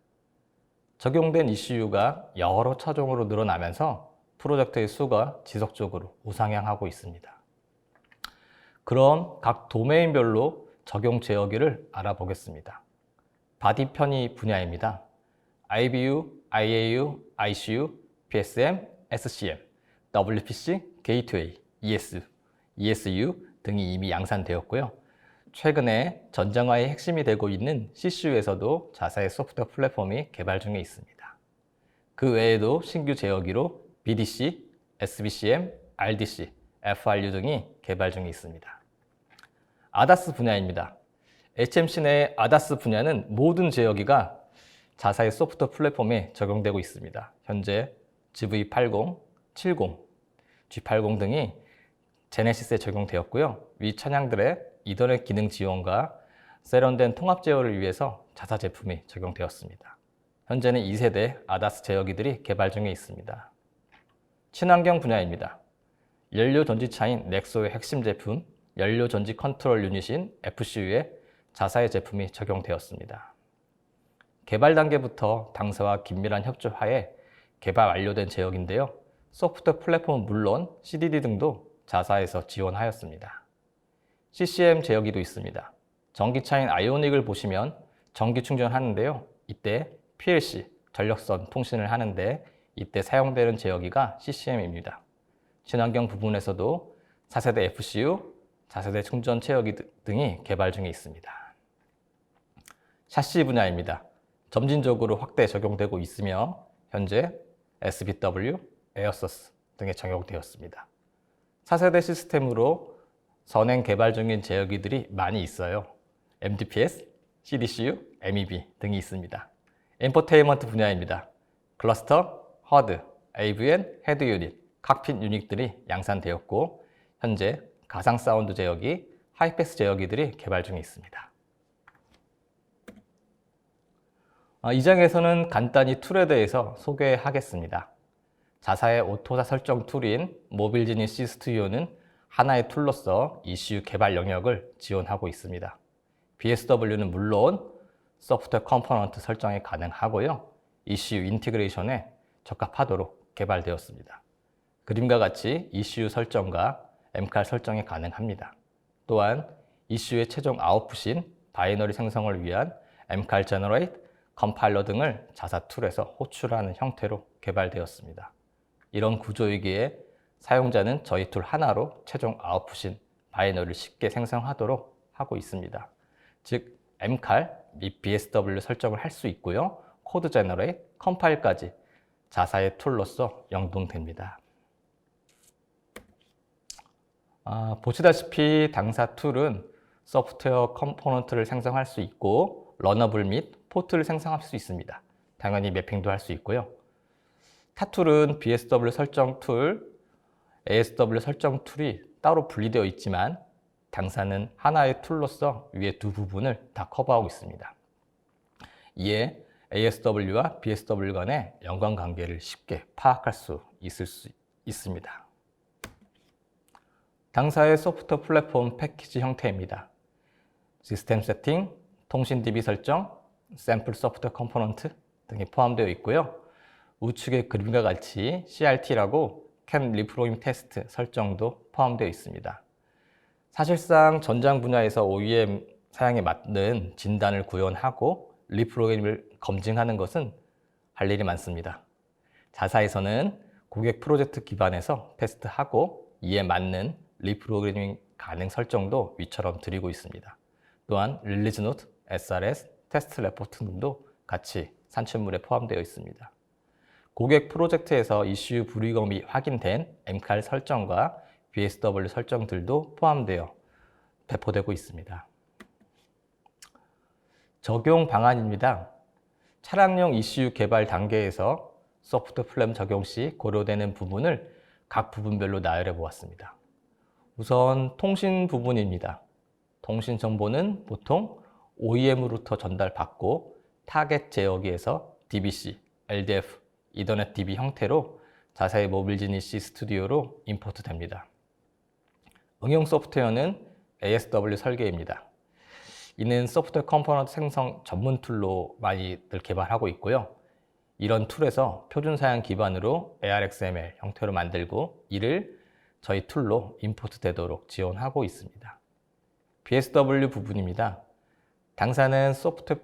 [SPEAKER 3] 적용된 ECU가 여러 차종으로 늘어나면서 프로젝트의 수가 지속적으로 우상향하고 있습니다. 그럼 각 도메인별로 적용 제어기를 알아보겠습니다. 바디 편의 분야입니다. IBU, IAU, ICU, PSM, SCM, WPC, 게이트웨이, ES, ESU 등이 이미 양산되었고요. 최근에 전장화의 핵심이 되고 있는 CCU에서도 자사의 소프트웨어 플랫폼이 개발 중에 있습니다. 그 외에도 신규 제어기로 BDC, SBCM, RDC, FRU 등이 개발 중에 있습니다. ADAS 분야입니다. HMC 내 ADAS 분야는 모든 제어기가 자사의 소프트웨어 플랫폼에 적용되고 있습니다. 현재 GV80, 70, G80 등이 제네시스에 적용되었고요. 위 차량들의 이더넷 기능 지원과 세련된 통합 제어를 위해서 자사 제품이 적용되었습니다. 현재는 2세대 ADAS 제어기들이 개발 중에 있습니다. 친환경 분야입니다. 연료 전지차인 넥소의 핵심 제품, 연료 전지 컨트롤 유닛인 FCU에 자사의 제품이 적용되었습니다. 개발 단계부터 당사와 긴밀한 협조하에 개발 완료된 제어기인데요. 소프트웨어 플랫폼은 물론 CDD 등도 자사에서 지원하였습니다. CCM 제어기도 있습니다. 전기차인 아이오닉을 보시면 전기 충전하는데요. 이때 PLC, 전력선 통신을 하는데 이때 사용되는 제어기가 CCM입니다. 친환경 부분에서도 4세대 FCU, 4세대 충전 제어기 등이 개발 중에 있습니다. 샤시 분야입니다. 점진적으로 확대 적용되고 있으며 현재 SBW, 에어서스 등에 적용되었습니다. 4세대 시스템으로 선행 개발 중인 제어기들이 많이 있어요. MDPS, CDCU, MEB 등이 있습니다. 엔터테인먼트 분야입니다. 클러스터, 허드, AVN, 헤드 유닛, 칵핏 유닛들이 양산되었고 현재 가상 사운드 제어기, 하이패스 제어기들이 개발 중에 있습니다. 이 장에서는 간단히 툴에 대해서 소개하겠습니다. 자사의 오토사 설정 툴인 모빌지니 C 스튜디오는 하나의 툴로서 ECU 개발 영역을 지원하고 있습니다. BSW는 물론 소프트웨어 컴포넌트 설정이 가능하고요. ECU 인티그레이션에 적합하도록 개발되었습니다. 그림과 같이 ECU 설정과 MCAR 설정이 가능합니다. 또한 ECU의 최종 아웃풋인 바이너리 생성을 위한 MCAR Generate, 컴파일러 등을 자사 툴에서 호출하는 형태로 개발되었습니다. 이런 구조이기에 사용자는 저희 툴 하나로 최종 아웃풋인 바이너리를 쉽게 생성하도록 하고 있습니다. 즉, MCAR 및 BSW 설정을 할 수 있고요. 코드 제너레이트, 컴파일까지 자사의 툴로서 연동됩니다. 보시다시피 당사 툴은 소프트웨어 컴포넌트를 생성할 수 있고 러너블 및 포트를 생성할 수 있습니다. 당연히 매핑도 할 수 있고요. 타툴은 BSW 설정 툴, ASW 설정 툴이 따로 분리되어 있지만 당사는 하나의 툴로서 위의 두 부분을 다 커버하고 있습니다. 이에 ASW와 BSW 간의 연관관계를 쉽게 파악할 수 있습니다. 당사의 소프트웨어 플랫폼 패키지 형태입니다. 시스템 세팅, 통신 DB 설정, 샘플 소프트웨어 컴포넌트 등이 포함되어 있고요. 우측의 그림과 같이 CRT라고 CAN 리프로그래밍 테스트 설정도 포함되어 있습니다. 사실상 전장 분야에서 OEM 사양에 맞는 진단을 구현하고 리프로그래밍을 검증하는 것은 할 일이 많습니다. 자사에서는 고객 프로젝트 기반에서 테스트하고 이에 맞는 리프로그래밍 가능 설정도 위처럼 드리고 있습니다. 또한 릴리즈 노트, SRS, 테스트 레포트 등도 같이 산출물에 포함되어 있습니다. 고객 프로젝트에서 이슈 불이검이 확인된 MCAR 설정과 BSW 설정들도 포함되어 배포되고 있습니다. 적용 방안입니다. 차량용 ECU 개발 단계에서 소프트 플랫폼 적용 시 고려되는 부분을 각 부분별로 나열해 보았습니다. 우선 통신 부분입니다. 통신 정보는 보통 OEM으로부터 전달받고 타겟 제어기에서 DBC, LDF, 이더넷 DB 형태로 자사의 모빌지니 C 스튜디오로 임포트 됩니다. 응용 소프트웨어는 ASW 설계입니다. 이는 소프트웨어 컴포넌트 생성 전문 툴로 많이들 개발하고 있고요. 이런 툴에서 표준 사양 기반으로 ARXML 형태로 만들고 이를 저희 툴로 임포트 되도록 지원하고 있습니다. BSW 부분입니다. 당사는 소프트웨어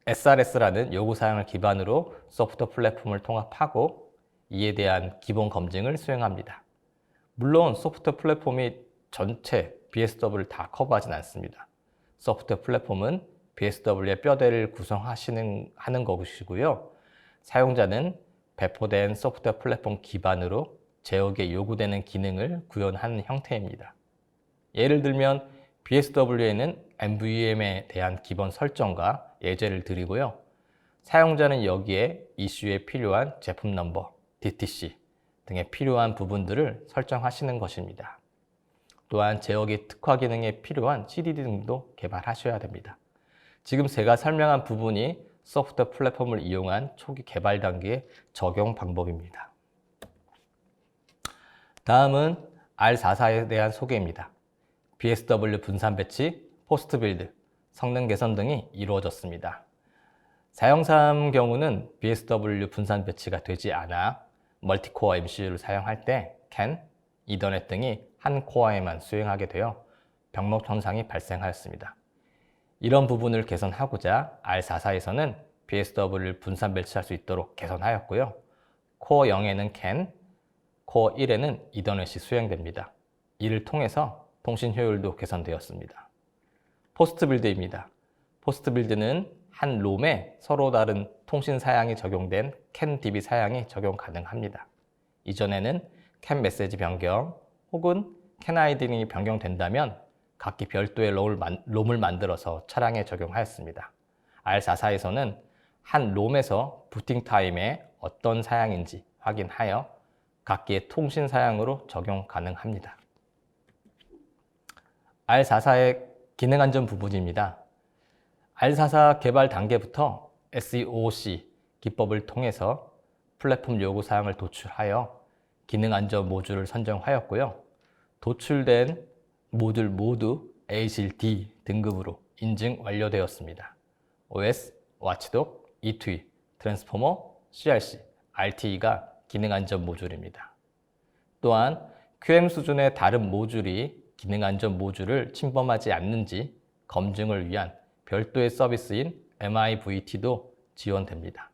[SPEAKER 3] SRS라는 요구 사양을 기반으로 소프트웨어 플랫폼을 통합하고 이에 대한 기본 검증을 수행합니다. 물론 소프트웨어 플랫폼이 전체 BSW를 다 커버하진 않습니다. 소프트웨어 플랫폼은 BSW의 뼈대를 구성하는 것이고요. 사용자는 배포된 소프트웨어 플랫폼 기반으로 제어기에 요구되는 기능을 구현하는 형태입니다. 예를 들면 BSW에는 MVM에 대한 기본 설정과 예제를 드리고요. 사용자는 여기에 이슈에 필요한 제품 넘버, DTC 등에 필요한 부분들을 설정하시는 것입니다. 또한 제어기 특화 기능에 필요한 CDD 등도 개발하셔야 됩니다. 지금 제가 설명한 부분이 소프트웨어 플랫폼을 이용한 초기 개발 단계의 적용 방법입니다. 다음은 R44에 대한 소개입니다. BSW 분산 배치, 포스트 빌드, 성능 개선 등이 이루어졌습니다. 사용사의 경우는 BSW 분산 배치가 되지 않아 멀티코어 MCU를 사용할 때 CAN, 이더넷 등이 한 코어에만 수행하게 되어 병목 현상이 발생하였습니다. 이런 부분을 개선하고자 R44에서는 BSW를 분산 배치할 수 있도록 개선하였고요. 코어 0에는 CAN, 코어 1에는 이더넷이 수행됩니다. 이를 통해서 통신 효율도 개선되었습니다. 포스트 빌드입니다. 포스트 빌드는 한 롬에 서로 다른 통신 사양이 적용된 CAN DB 사양이 적용 가능합니다. 이전에는 CAN 메시지 변경 혹은 CAN ID 등이 변경된다면 각기 별도의 롬을 만들어서 차량에 적용하였습니다. R44에서는 한 롬에서 부팅 타임에 어떤 사양인지 확인하여 각기의 통신 사양으로 적용 가능합니다. R44의 기능 안전 부분입니다. R44 개발 단계부터 SEOC 기법을 통해서 플랫폼 요구사항을 도출하여 기능 안전 모듈을 선정하였고요. 도출된 모듈 모두 ASIL D 등급으로 인증 완료되었습니다. OS, 와치독, E2E, 트랜스포머, CRC, RTE가 기능 안전 모듈입니다. 또한 QM 수준의 다른 모듈이 기능 안전 모듈을 침범하지 않는지 검증을 위한 별도의 서비스인 MIVT도 지원됩니다.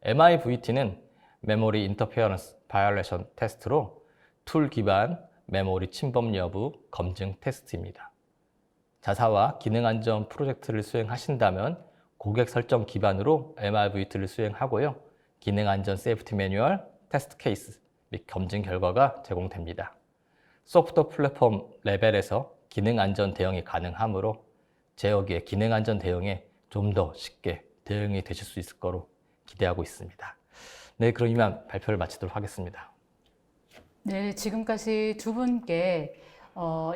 [SPEAKER 3] MIVT는 메모리 인터페어런스 바이올레이션 테스트로 툴 기반 메모리 침범 여부 검증 테스트입니다. 자사와 기능 안전 프로젝트를 수행하신다면 고객 설정 기반으로 MIVT를 수행하고요. 기능 안전 세이프티 매뉴얼, 테스트 케이스 및 검증 결과가 제공됩니다. 소프트웨어 플랫폼 레벨에서 기능 안전 대응이 가능하므로 제어기의 기능 안전 대응에 좀 더 쉽게 대응이 되실 수 있을 거로 기대하고 있습니다. 네, 그럼 이만 발표를 마치도록 하겠습니다.
[SPEAKER 1] 네, 지금까지 두 분께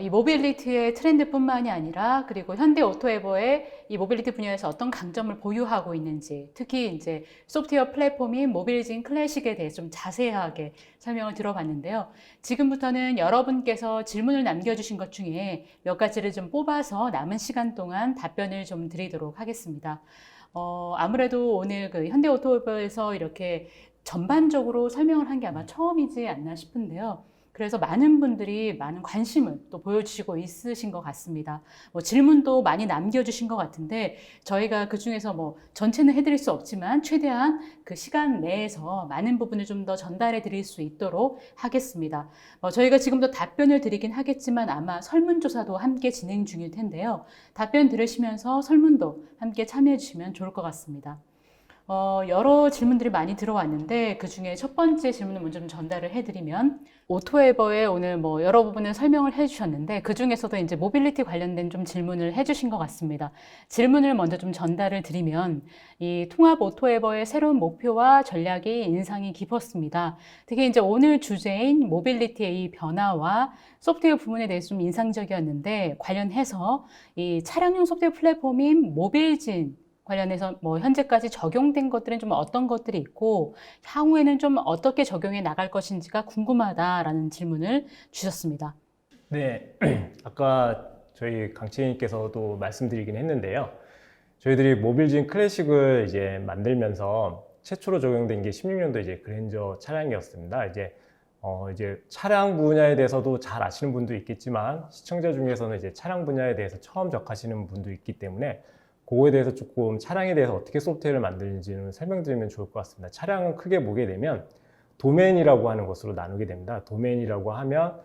[SPEAKER 1] 이 모빌리티의 트렌드뿐만이 아니라 그리고 현대 오토에버의 이 모빌리티 분야에서 어떤 강점을 보유하고 있는지, 특히 이제 소프트웨어 플랫폼인 모빌리진 클래식에 대해서 좀 자세하게 설명을 들어봤는데요. 지금부터는 여러분께서 질문을 남겨주신 것 중에 몇 가지를 좀 뽑아서 남은 시간 동안 답변을 좀 드리도록 하겠습니다. 아무래도 오늘 그 현대 오토에버에서 이렇게 전반적으로 설명을 한 게 아마 처음이지 않나 싶은데요. 그래서 많은 분들이 많은 관심을 또 보여주시고 있으신 것 같습니다. 질문도 많이 남겨주신 것 같은데 저희가 그 중에서 전체는 해드릴 수 없지만 최대한 그 시간 내에서 많은 부분을 좀 더 전달해 드릴 수 있도록 하겠습니다. 저희가 지금도 답변을 드리긴 하겠지만 아마 설문조사도 함께 진행 중일 텐데요. 답변 들으시면서 설문도 함께 참여해 주시면 좋을 것 같습니다. 여러 질문들이 많이 들어왔는데 그 중에 첫 번째 질문을 먼저 좀 전달을 해드리면 오토에버에 오늘 여러 부분을 설명을 해주셨는데 그 중에서도 이제 모빌리티 관련된 좀 질문을 해주신 것 같습니다. 질문을 먼저 좀 전달을 드리면 이 통합 오토에버의 새로운 목표와 전략이 인상이 깊었습니다. 특히 이제 오늘 주제인 모빌리티의 이 변화와 소프트웨어 부분에 대해서 좀 인상적이었는데 관련해서 이 차량용 소프트웨어 플랫폼인 모빌진 관련해서 현재까지 적용된 것들은 좀 어떤 것들이 있고 향후에는 좀 어떻게 적용해 나갈 것인지가 궁금하다라는 질문을 주셨습니다.
[SPEAKER 2] 네, 아까 저희 강채인님께서도 말씀드리긴 했는데요. 저희들이 모빌진 클래식을 이제 만들면서 최초로 적용된 게 16년도 이제 그랜저 차량이었습니다. 이제 차량 분야에 대해서도 잘 아시는 분도 있겠지만 시청자 중에서는 이제 차량 분야에 대해서 처음 접하시는 분도 있기 때문에 그거에 대해서 조금 차량에 대해서 어떻게 소프트웨어를 만드는지는 설명드리면 좋을 것 같습니다. 차량은 크게 보게 되면 도메인이라고 하는 것으로 나누게 됩니다. 도메인이라고 하면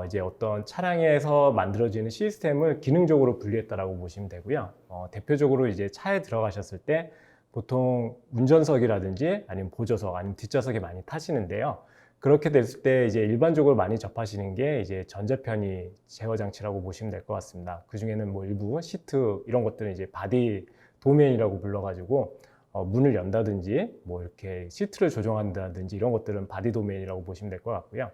[SPEAKER 2] 이제 어떤 차량에서 만들어지는 시스템을 기능적으로 분리했다라고 보시면 되고요. 대표적으로 이제 차에 들어가셨을 때 보통 운전석이라든지 아니면 보조석 아니면 뒷좌석에 많이 타시는데요. 그렇게 됐을 때 이제 일반적으로 많이 접하시는 게 이제 전자편의 제어 장치라고 보시면 될 것 같습니다. 그 중에는 일부 시트 이런 것들은 이제 바디 도메인이라고 불러가지고 문을 연다든지 이렇게 시트를 조정한다든지 이런 것들은 바디 도메인이라고 보시면 될 것 같고요.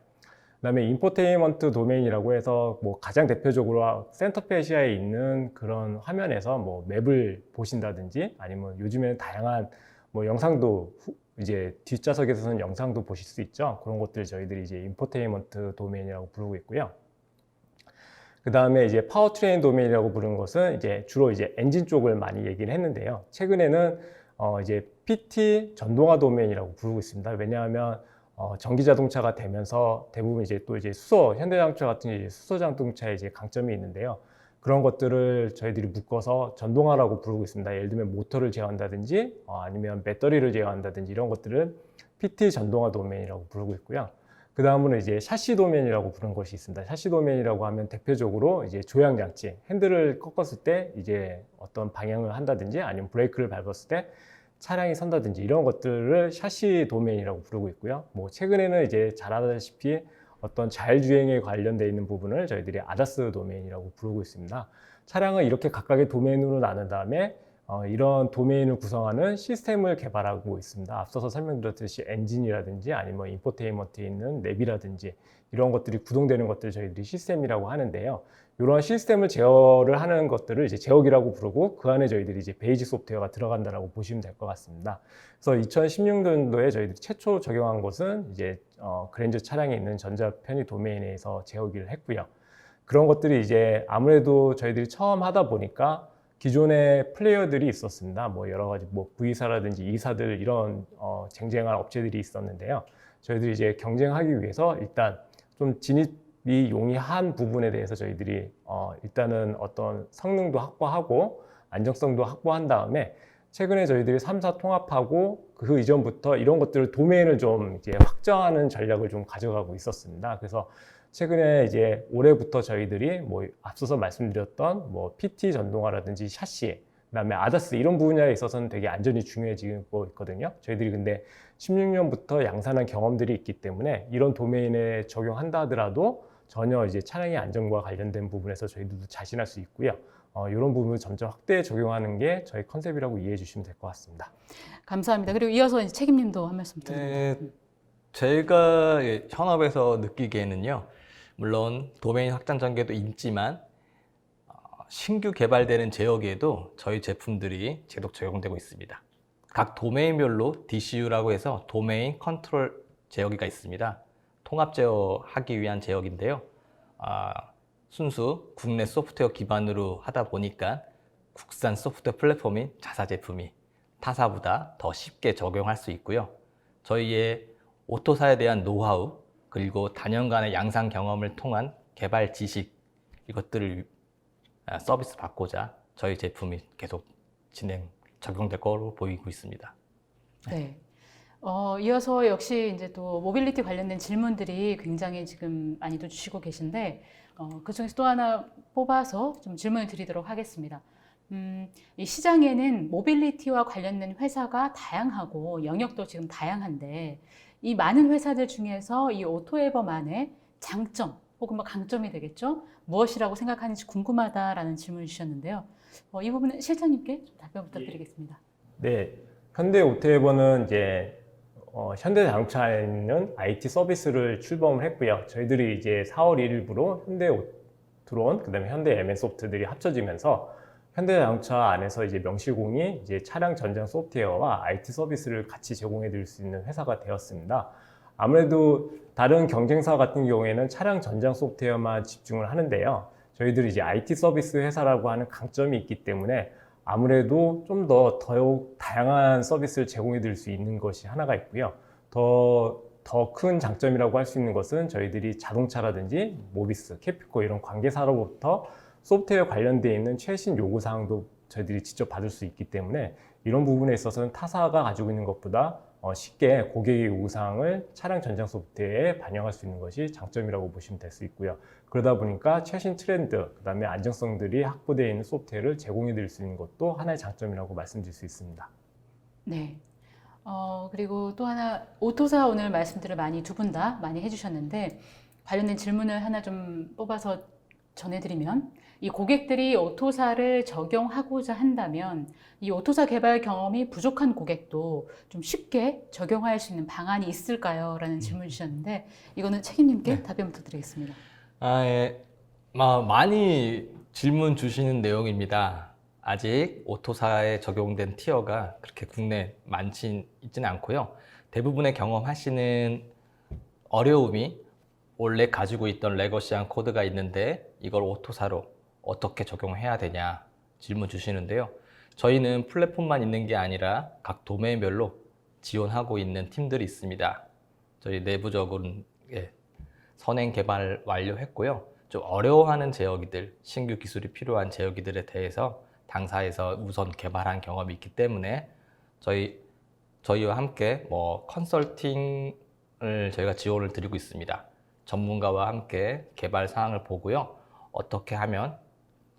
[SPEAKER 2] 그다음에 인포테인먼트 도메인이라고 해서 가장 대표적으로 센터페시아에 있는 그런 화면에서 맵을 보신다든지 아니면 요즘에는 다양한 영상도 이제 뒷좌석에서는 영상도 보실 수 있죠. 그런 것들 저희들이 이제 인포테인먼트 도메인이라고 부르고 있고요. 그 다음에 이제 파워트레인 도메인이라고 부르는 것은 이제 주로 이제 엔진 쪽을 많이 얘기를 했는데요. 최근에는 이제 PT 전동화 도메인이라고 부르고 있습니다. 왜냐하면 전기 자동차가 되면서 대부분 이제 또 이제 현대자동차 같은 이제 수소 자동차에 이제 강점이 있는데요. 그런 것들을 저희들이 묶어서 전동화라고 부르고 있습니다. 예를 들면 모터를 제어한다든지 아니면 배터리를 제어한다든지 이런 것들은 PT 전동화 도메인이라고 부르고 있고요. 그 다음으로 이제 샤시 도메인이라고 부르는 것이 있습니다. 샤시 도메인이라고 하면 대표적으로 이제 조향 장치, 핸들을 꺾었을 때 이제 어떤 방향을 한다든지 아니면 브레이크를 밟았을 때 차량이 선다든지 이런 것들을 샤시 도메인이라고 부르고 있고요. 최근에는 이제 잘 아다시피 어떤 자율주행에 관련되어 있는 부분을 저희들이 ADAS 도메인이라고 부르고 있습니다. 차량을 이렇게 각각의 도메인으로 나눈 다음에 이런 도메인을 구성하는 시스템을 개발하고 있습니다. 앞서서 설명드렸듯이 엔진이라든지 아니면 인포테인먼트에 있는 랩이라든지 이런 것들이 구동되는 것들을 저희들이 시스템이라고 하는데요. 이런 시스템을 제어를 하는 것들을 이제 제어기라고 부르고 그 안에 저희들이 이제 베이직 소프트웨어가 들어간다라고 보시면 될 것 같습니다. 그래서 2016년도에 저희들이 최초 적용한 것은 이제 그랜저 차량에 있는 전자 편의 도메인에서 제어기를 했고요. 그런 것들이 이제 아무래도 저희들이 처음 하다 보니까 기존의 플레이어들이 있었습니다. 뭐 여러 가지 뭐 V사라든지 E사들 이런 쟁쟁한 업체들이 있었는데요. 저희들이 이제 경쟁하기 위해서 일단 좀 진입이 용이한 부분에 대해서 저희들이 일단은 어떤 성능도 확보하고 안정성도 확보한 다음에 최근에 저희들이 3사 통합하고 그 이전부터 이런 것들을 도메인을 좀 이제 확정하는 전략을 좀 가져가고 있었습니다. 그래서 최근에 이제 올해부터 저희들이 뭐 앞서서 말씀드렸던 뭐 PT 전동화라든지 샤시, 그다음에 아다스 이런 분야에 있어서는 되게 안전이 중요해지고 있거든요. 저희들이 근데 16년부터 양산한 경험들이 있기 때문에 이런 도메인에 적용한다 하더라도 전혀 이제 차량의 안전과 관련된 부분에서 저희들도 자신할 수 있고요. 이런 부분을 점점 확대 적용하는 게 저희 컨셉이라고 이해해 주시면 될 것 같습니다.
[SPEAKER 1] 감사합니다. 그리고 이어서 이제 책임님도 한 말씀 드립니다.
[SPEAKER 3] 제가 현업에서 느끼기에는요, 물론 도메인 확장 전개도 있지만 신규 개발되는 제어기에도 저희 제품들이 제독 적용되고 있습니다. 각 도메인별로 DCU라고 해서 도메인 컨트롤 제어기가 있습니다. 통합 제어하기 위한 제어기인데요. 순수 국내 소프트웨어 기반으로 하다 보니까 국산 소프트웨어 플랫폼인 자사 제품이 타사보다 더 쉽게 적용할 수 있고요. 저희의 오토사에 대한 노하우 그리고 단연간의 양산 경험을 통한 개발 지식 이것들을 서비스 받고자 저희 제품이 계속 적용될 거로 보이고 있습니다.
[SPEAKER 1] 네. 이어서 역시 이제 또 모빌리티 관련된 질문들이 굉장히 지금 많이도 주시고 계신데 그 중에서 또 하나 뽑아서 좀 질문을 드리도록 하겠습니다. 이 시장에는 모빌리티와 관련된 회사가 다양하고 영역도 지금 다양한데 이 많은 회사들 중에서 이 오토에버만의 장점 혹은 뭐 강점이 되겠죠? 무엇이라고 생각하는지 궁금하다라는 질문을 주셨는데요. 이 부분은 실장님께 좀 답변 부탁드리겠습니다.
[SPEAKER 2] 네, 현대 오토에버는 이제 현대자동차에 있는 IT 서비스를 출범을 했고요. 저희들이 이제 4월 1일부로 현대오트론, 그다음에 현대 MN소프트들이 합쳐지면서 현대자동차 안에서 이제 명시공이 이제 차량 전장 소프트웨어와 IT 서비스를 같이 제공해 드릴 수 있는 회사가 되었습니다. 아무래도 다른 경쟁사 같은 경우에는 차량 전장 소프트웨어만 집중을 하는데요. 저희들이 이제 IT 서비스 회사라고 하는 강점이 있기 때문에 아무래도 좀 더욱 다양한 서비스를 제공해 드릴 수 있는 것이 하나가 있고요. 더 큰 장점이라고 할 수 있는 것은 저희들이 자동차라든지 모비스, 캐피코 이런 관계사로부터 소프트웨어 관련되어 있는 최신 요구사항도 저희들이 직접 받을 수 있기 때문에 이런 부분에 있어서는 타사가 가지고 있는 것보다 쉽게 고객의 요구사항을 차량 전장 소프트웨어에 반영할 수 있는 것이 장점이라고 보시면 될 수 있고요. 그러다 보니까 최신 트렌드, 그 다음에 안정성들이 확보되어 있는 소프트웨어를 제공해 드릴 수 있는 것도 하나의 장점이라고 말씀드릴 수 있습니다.
[SPEAKER 1] 네. 그리고 또 하나, 오토사 오늘 말씀들을 두 분 다 많이 해주셨는데 관련된 질문을 하나 좀 뽑아서 전해드리면 이 고객들이 오토사를 적용하고자 한다면 이 오토사 개발 경험이 부족한 고객도 좀 쉽게 적용할 수 있는 방안이 있을까요? 라는 질문을 주셨는데 이거는 책임님께 답변 부탁드리겠습니다.
[SPEAKER 3] 많이 질문 주시는 내용입니다. 아직 오토사에 적용된 티어가 그렇게 국내에 있지는 않고요. 대부분의 경험하시는 어려움이 원래 가지고 있던 레거시한 코드가 있는데 이걸 오토사로 어떻게 적용해야 되냐 질문 주시는데요. 저희는 플랫폼만 있는 게 아니라 각 도메인별로 지원하고 있는 팀들이 있습니다. 저희 내부적으로는 선행 개발 완료했고요. 좀 어려워하는 제어기들, 신규 기술이 필요한 제어기들에 대해서 당사에서 우선 개발한 경험이 있기 때문에 저희와 함께 컨설팅을 저희가 지원을 드리고 있습니다. 전문가와 함께 개발 사항을 보고요. 어떻게 하면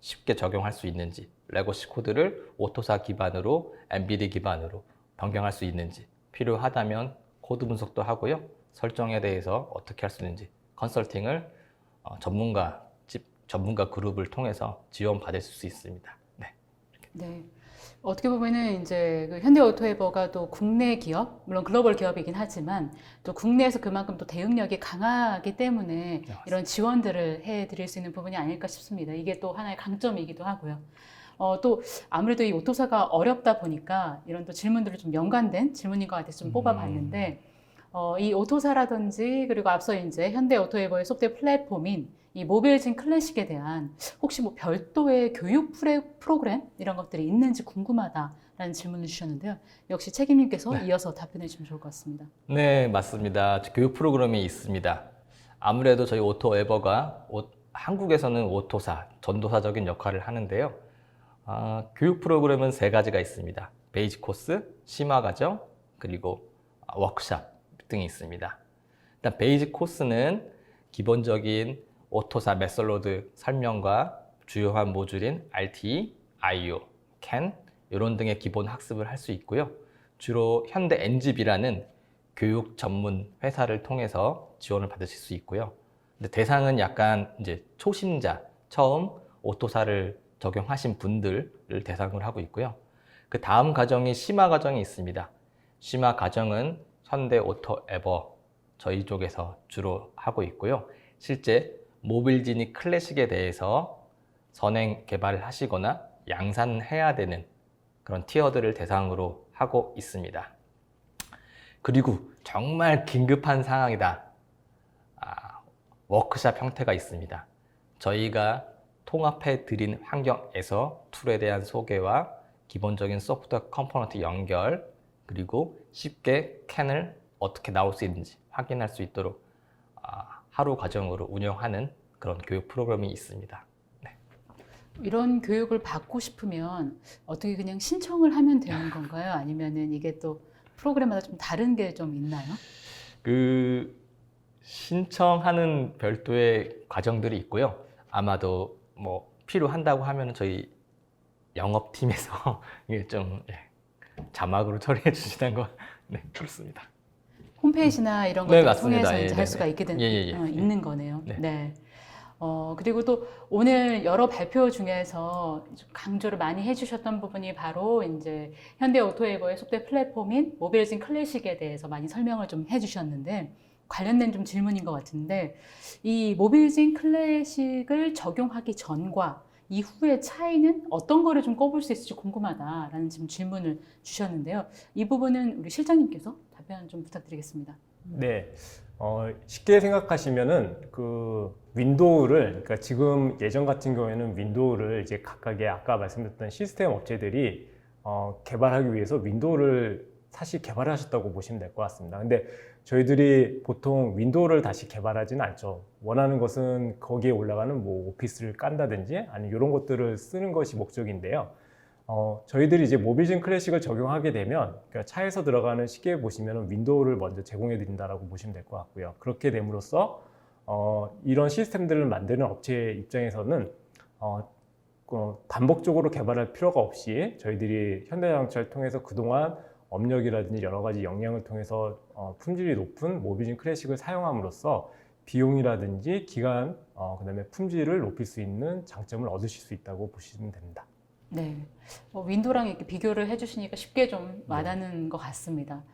[SPEAKER 3] 쉽게 적용할 수 있는지, 레거시 코드를 오토사 기반으로, 엔비디 기반으로 변경할 수 있는지, 필요하다면 코드 분석도 하고요. 설정에 대해서 어떻게 할 수 있는지 컨설팅을 전문가 그룹을 통해서 지원받을 수 있습니다.
[SPEAKER 1] 네. 어떻게 보면은 이제 그 현대오토에버가 또 국내 기업, 물론 글로벌 기업이긴 하지만 또 국내에서 그만큼 또 대응력이 강하기 때문에 이런 지원들을 해드릴 수 있는 부분이 아닐까 싶습니다. 이게 또 하나의 강점이기도 하고요. 또 아무래도 이 오토사가 어렵다 보니까 이런 또 질문들을 좀 연관된 질문인 것 같아서 좀 뽑아봤는데 이 오토사라든지 그리고 앞서 이제 현대오토에버의 소프트웨어 플랫폼인 이 모빌진 클래식에 대한 혹시 뭐 별도의 교육 프로그램 이런 것들이 있는지 궁금하다라는 질문을 주셨는데요. 역시 책임님께서 이어서 답변해 주시면 좋을 것 같습니다.
[SPEAKER 3] 네, 맞습니다. 교육 프로그램이 있습니다. 아무래도 저희 오토에버가 한국에서는 오토사, 전도사적인 역할을 하는데요. 교육 프로그램은 세 가지가 있습니다. 베이직 코스, 심화 과정, 그리고 워크샵 등이 있습니다. 일단 베이직 코스는 기본적인 오토사 메설로드 설명과 주요한 모듈인 RT, IO, CAN 이런 등의 기본 학습을 할 수 있고요. 주로 현대 NGB라는 교육 전문 회사를 통해서 지원을 받으실 수 있고요. 근데 대상은 약간 이제 초심자, 처음 오토사를 적용하신 분들을 대상으로 하고 있고요. 그 다음 과정이 심화 과정이 있습니다. 심화 과정은 현대 오토에버 저희 쪽에서 주로 하고 있고요. 실제 모빌지니 클래식에 대해서 선행 개발을 하시거나 양산해야 되는 그런 티어들을 대상으로 하고 있습니다. 그리고 정말 긴급한 상황이다. 워크샵 형태가 있습니다. 저희가 통합해 드린 환경에서 툴에 대한 소개와 기본적인 소프트웨어 컴포넌트 연결, 그리고 쉽게 캔을 어떻게 나올 수 있는지 확인할 수 있도록 하루 과정으로 운영하는 그런 교육 프로그램이 있습니다. 네.
[SPEAKER 1] 이런 교육을 받고 싶으면 어떻게 그냥 신청을 하면 되는 건가요? 아니면은 이게 또 프로그램마다 좀 다른 게 좀 있나요?
[SPEAKER 3] 그 신청하는 별도의 과정들이 있고요. 아마도 뭐 필요한다고 하면 저희 영업팀에서 이게 좀 자막으로 처리해 주시는 거 네, 그렇습니다.
[SPEAKER 1] 홈페이지나 이런
[SPEAKER 3] 네,
[SPEAKER 1] 것들
[SPEAKER 3] 맞습니다.
[SPEAKER 1] 통해서
[SPEAKER 3] 예,
[SPEAKER 1] 이제
[SPEAKER 3] 네,
[SPEAKER 1] 할 수가
[SPEAKER 3] 네.
[SPEAKER 1] 있게
[SPEAKER 3] 예.
[SPEAKER 1] 있는 거네요.
[SPEAKER 3] 네.
[SPEAKER 1] 네. 그리고 또 오늘 여러 발표 중에서 좀 강조를 많이 해주셨던 부분이 바로 이제 현대오토에버의 소프트웨어 플랫폼인 모빌진 클래식에 대해서 많이 설명을 좀 해주셨는데 관련된 좀 질문인 것 같은데 이 모빌진 클래식을 적용하기 전과 이후의 차이는 어떤 거를 좀 꼽을 수 있을지 궁금하다라는 지금 질문을 주셨는데요. 이 부분은 우리 실장님께서 답변 좀 부탁드리겠습니다.
[SPEAKER 2] 네, 쉽게 생각하시면은 그 윈도우를, 그러니까 지금 예전 같은 경우에는 윈도우를 이제 각각의 아까 말씀드렸던 시스템 업체들이 개발하기 위해서 윈도우를 사실 개발하셨다고 보시면 될 것 같습니다. 근데 저희들이 보통 윈도우를 다시 개발하지는 않죠. 원하는 것은 거기에 올라가는 뭐 오피스를 깐다든지 아니면 이런 것들을 쓰는 것이 목적인데요. 저희들이 이제 모빌진 클래식을 적용하게 되면 그러니까 차에서 들어가는 시계에 보시면 윈도우를 먼저 제공해 드린다라고 보시면 될 것 같고요. 그렇게 됨으로써 이런 시스템들을 만드는 업체 입장에서는 반복적으로 개발할 필요가 없이 저희들이 현대자동차를 통해서 그동안 업력이라든지 여러 가지 역량을 통해서 품질이 높은 모빌진 클래식을 사용함으로써 비용이라든지 기간, 그다음에 품질을 높일 수 있는 장점을 얻으실 수 있다고 보시면 됩니다.
[SPEAKER 1] 네, 윈도우랑 이렇게 비교를 해주시니까 쉽게 좀 와닿는 것 같습니다.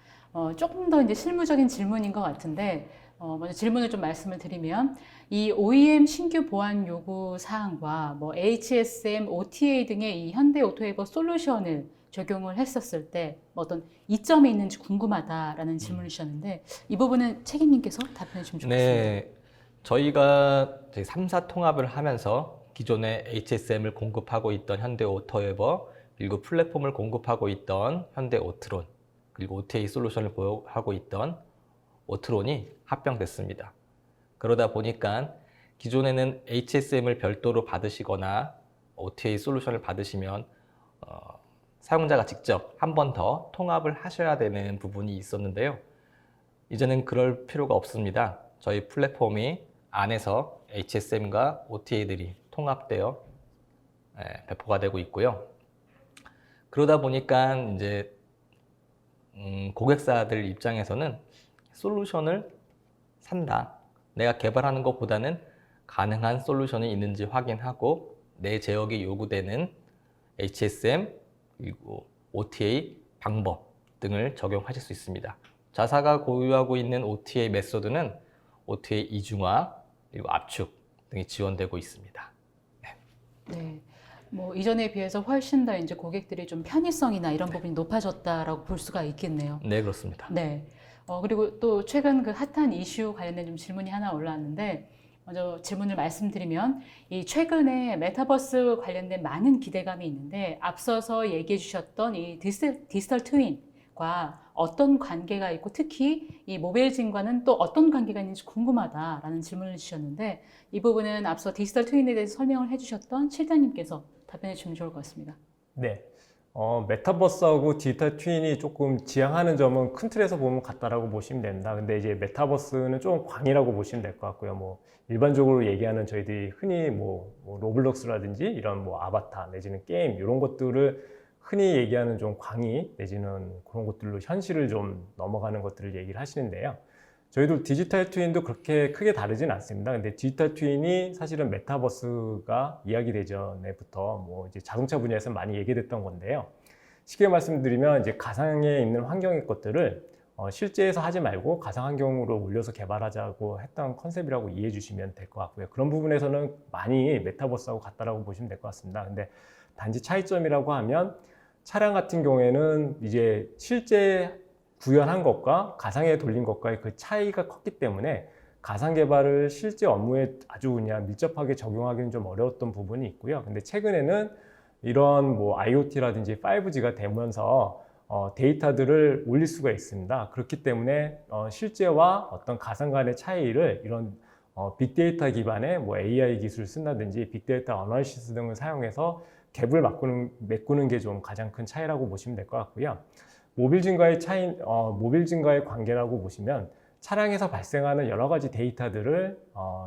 [SPEAKER 1] 조금 더 이제 실무적인 질문인 것 같은데, 먼저 질문을 좀 말씀을 드리면, 이 OEM 신규 보안 요구 사항과 뭐 HSM, OTA 등의 이 현대 오토에버 솔루션을 적용을 했었을 때 어떤 이점이 있는지 궁금하다라는 질문을 주셨는데, 이 부분은 책임님께서 답변해 주시면 좋겠습니다.
[SPEAKER 3] 네, 저희가 3사 통합을 하면서 기존에 HSM을 공급하고 있던 현대 오토에버, 그리고 플랫폼을 공급하고 있던 현대 오트론, 그리고 OTA 솔루션을 보유하고 있던 오트론이 합병됐습니다. 그러다 보니까 기존에는 HSM을 별도로 받으시거나 OTA 솔루션을 받으시면 사용자가 직접 한 번 더 통합을 하셔야 되는 부분이 있었는데요. 이제는 그럴 필요가 없습니다. 저희 플랫폼이 안에서 HSM과 OTA들이 통합되어 배포가 되고 있고요. 그러다 보니까 이제 고객사들 입장에서는 솔루션을 산다. 내가 개발하는 것보다는 가능한 솔루션이 있는지 확인하고 내 제역이 요구되는 HSM 그리고 OTA 방법 등을 적용하실 수 있습니다. 자사가 보유하고 있는 OTA 메소드는 OTA 이중화 그리고 압축 등이 지원되고 있습니다.
[SPEAKER 1] 네. 뭐 이전에 비해서 훨씬 더 이제 고객들이 좀 편의성이나 이런 부분이 높아졌다라고 볼 수가 있겠네요.
[SPEAKER 3] 네, 그렇습니다.
[SPEAKER 1] 네. 그리고 또 최근 그 핫한 이슈 관련된 좀 질문이 하나 올라왔는데, 먼저 질문을 말씀드리면, 이 최근에 메타버스 관련된 많은 기대감이 있는데, 앞서서 얘기해 주셨던 이 디지털 트윈과 어떤 관계가 있고, 특히 이 모빌진과는 또 어떤 관계가 있는지 궁금하다라는 질문을 주셨는데, 이 부분은 앞서 디지털 트윈에 대해서 설명을 해주셨던 실장님께서 답변해 주시면 좋을 것 같습니다.
[SPEAKER 2] 네. 메타버스하고 디지털 트윈이 조금 지향하는 점은 큰 틀에서 보면 같다라고 보시면 됩니다. 근데 이제 메타버스는 좀 광이라고 보시면 될 것 같고요. 뭐 일반적으로 얘기하는 저희들이 흔히 뭐 로블록스라든지 이런 뭐 아바타 내지는 게임 이런 것들을 흔히 얘기하는 좀 광이 내지는 그런 것들로 현실을 좀 넘어가는 것들을 얘기를 하시는데요. 저희도 디지털 트윈도 그렇게 크게 다르진 않습니다. 근데 디지털 트윈이 사실은 메타버스가 이야기되기 전에부터 뭐 이제 자동차 분야에서 많이 얘기됐던 건데요. 쉽게 말씀드리면 이제 가상에 있는 환경의 것들을 실제에서 하지 말고 가상 환경으로 올려서 개발하자고 했던 컨셉이라고 이해해 주시면 될 것 같고요. 그런 부분에서는 많이 메타버스하고 같다라고 보시면 될 것 같습니다. 근데 단지 차이점이라고 하면 차량 같은 경우에는 이제 실제 구현한 것과 가상에 돌린 것과의 그 차이가 컸기 때문에 가상 개발을 실제 업무에 아주 그냥 밀접하게 적용하기는 좀 어려웠던 부분이 있고요. 근데 최근에는 이런 뭐 IoT라든지 5G가 되면서 데이터들을 올릴 수가 있습니다. 그렇기 때문에 실제와 어떤 가상 간의 차이를 이런 빅데이터 기반의 뭐 AI 기술을 쓴다든지 빅데이터 어널리시스 등을 사용해서 갭을 메꾸는 게 좀 가장 큰 차이라고 보시면 될 것 같고요. 모빌진과의 관계라고 보시면 차량에서 발생하는 여러 가지 데이터들을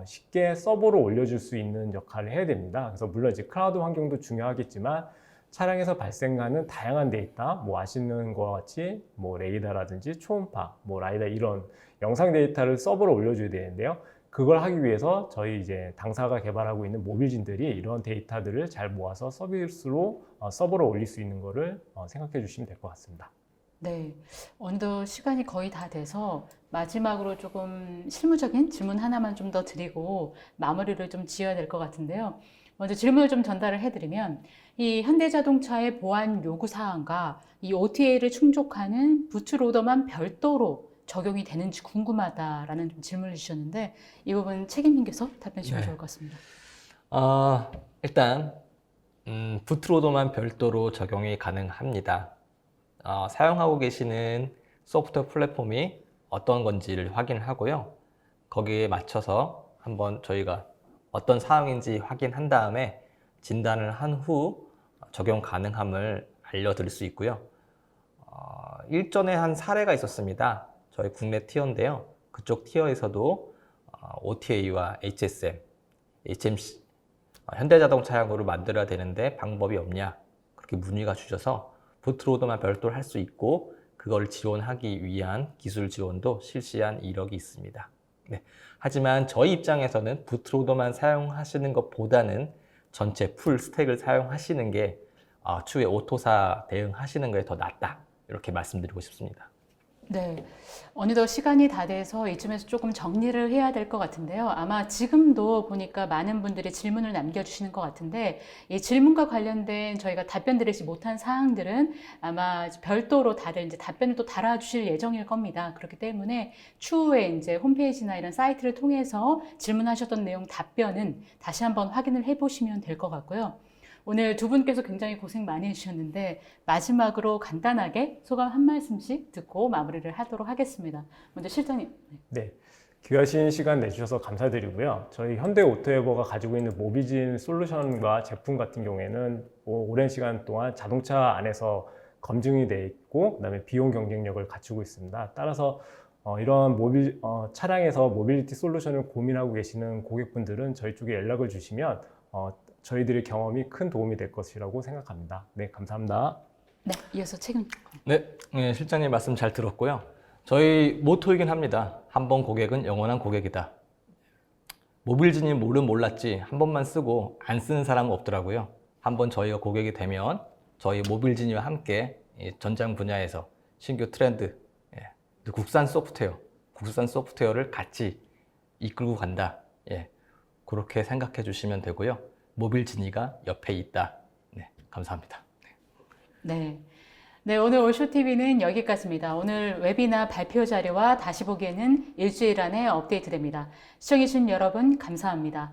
[SPEAKER 2] 쉽게 서버로 올려줄 수 있는 역할을 해야 됩니다. 그래서 물론 이제 클라우드 환경도 중요하겠지만 차량에서 발생하는 다양한 데이터, 뭐 아시는 것과 같이 뭐 레이더라든지 초음파, 뭐 라이다 이런 영상 데이터를 서버로 올려줘야 되는데요. 그걸 하기 위해서 저희 이제 당사가 개발하고 있는 모빌진들이 이런 데이터들을 잘 모아서 서비스로 서버로 올릴 수 있는 거를 생각해 주시면 될 것 같습니다.
[SPEAKER 1] 네, 어느덧 시간이 거의 다 돼서 마지막으로 조금 실무적인 질문 하나만 좀 더 드리고 마무리를 좀 지어야 될 것 같은데요. 먼저 질문을 좀 전달을 해드리면, 이 현대자동차의 보안 요구 사항과 이 OTA를 충족하는 부트로더만 별도로 적용이 되는지 궁금하다라는 좀 질문을 주셨는데, 이 부분 책임님께서 답변해 주시면
[SPEAKER 3] 네.
[SPEAKER 1] 좋을 것 같습니다.
[SPEAKER 3] 일단 부트로더만 별도로 적용이 가능합니다. 사용하고 계시는 소프트웨어 플랫폼이 어떤 건지를 확인하고요. 거기에 맞춰서 한번 저희가 어떤 사항인지 확인한 다음에 진단을 한 후 적용 가능함을 알려드릴 수 있고요. 일전에 한 사례가 있었습니다. 저희 국내 티어인데요. 그쪽 티어에서도 OTA와 HSM, HMC, 현대자동차용으로 만들어야 되는데 방법이 없냐 그렇게 문의가 주셔서 부트로더만 별도로 할 수 있고 그걸 지원하기 위한 기술 지원도 실시한 이력이 있습니다. 네. 하지만 저희 입장에서는 부트로더만 사용하시는 것보다는 전체 풀 스택을 사용하시는 게 추후에 오토사 대응하시는 거에 더 낫다 이렇게 말씀드리고 싶습니다.
[SPEAKER 1] 네, 어느덧 시간이 다 돼서 이쯤에서 조금 정리를 해야 될 것 같은데요. 아마 지금도 보니까 많은 분들이 질문을 남겨주시는 것 같은데, 이 질문과 관련된 저희가 답변 드리지 못한 사항들은 아마 별도로 다른 이제 답변을 또 달아주실 예정일 겁니다. 그렇기 때문에 추후에 이제 홈페이지나 이런 사이트를 통해서 질문하셨던 내용 답변은 다시 한번 확인을 해보시면 될 것 같고요. 오늘 두 분께서 굉장히 고생 많이 해주셨는데 마지막으로 간단하게 소감 한 말씀씩 듣고 마무리를 하도록 하겠습니다. 먼저 실장님.
[SPEAKER 2] 네, 귀하신 시간 내주셔서 감사드리고요. 저희 현대오토에버가 가지고 있는 모비진 솔루션과 제품 같은 경우에는 오랜 시간 동안 자동차 안에서 검증이 돼 있고 그다음에 비용 경쟁력을 갖추고 있습니다. 따라서 이런 차량에서 모빌리티 솔루션을 고민하고 계시는 고객분들은 저희 쪽에 연락을 주시면 저희들의 경험이 큰 도움이 될 것이라고 생각합니다. 네, 감사합니다.
[SPEAKER 1] 네, 이어서 책임.
[SPEAKER 3] 네, 실장님 말씀 잘 들었고요. 저희 모토이긴 합니다. 한 번 고객은 영원한 고객이다. 모빌진이 몰랐지 한 번만 쓰고 안 쓰는 사람은 없더라고요. 한번 저희가 고객이 되면 저희 모빌진이와 함께 이 전장 분야에서 신규 트렌드, 국산 소프트웨어를 같이 이끌고 간다. 그렇게 생각해 주시면 되고요. 모빌진이가 옆에 있다. 네, 감사합니다.
[SPEAKER 1] 네. 네, 오늘 올쇼TV는 여기까지입니다. 오늘 웹이나 발표 자료와 다시 보기에는 일주일 안에 업데이트됩니다. 시청해주신 여러분 감사합니다.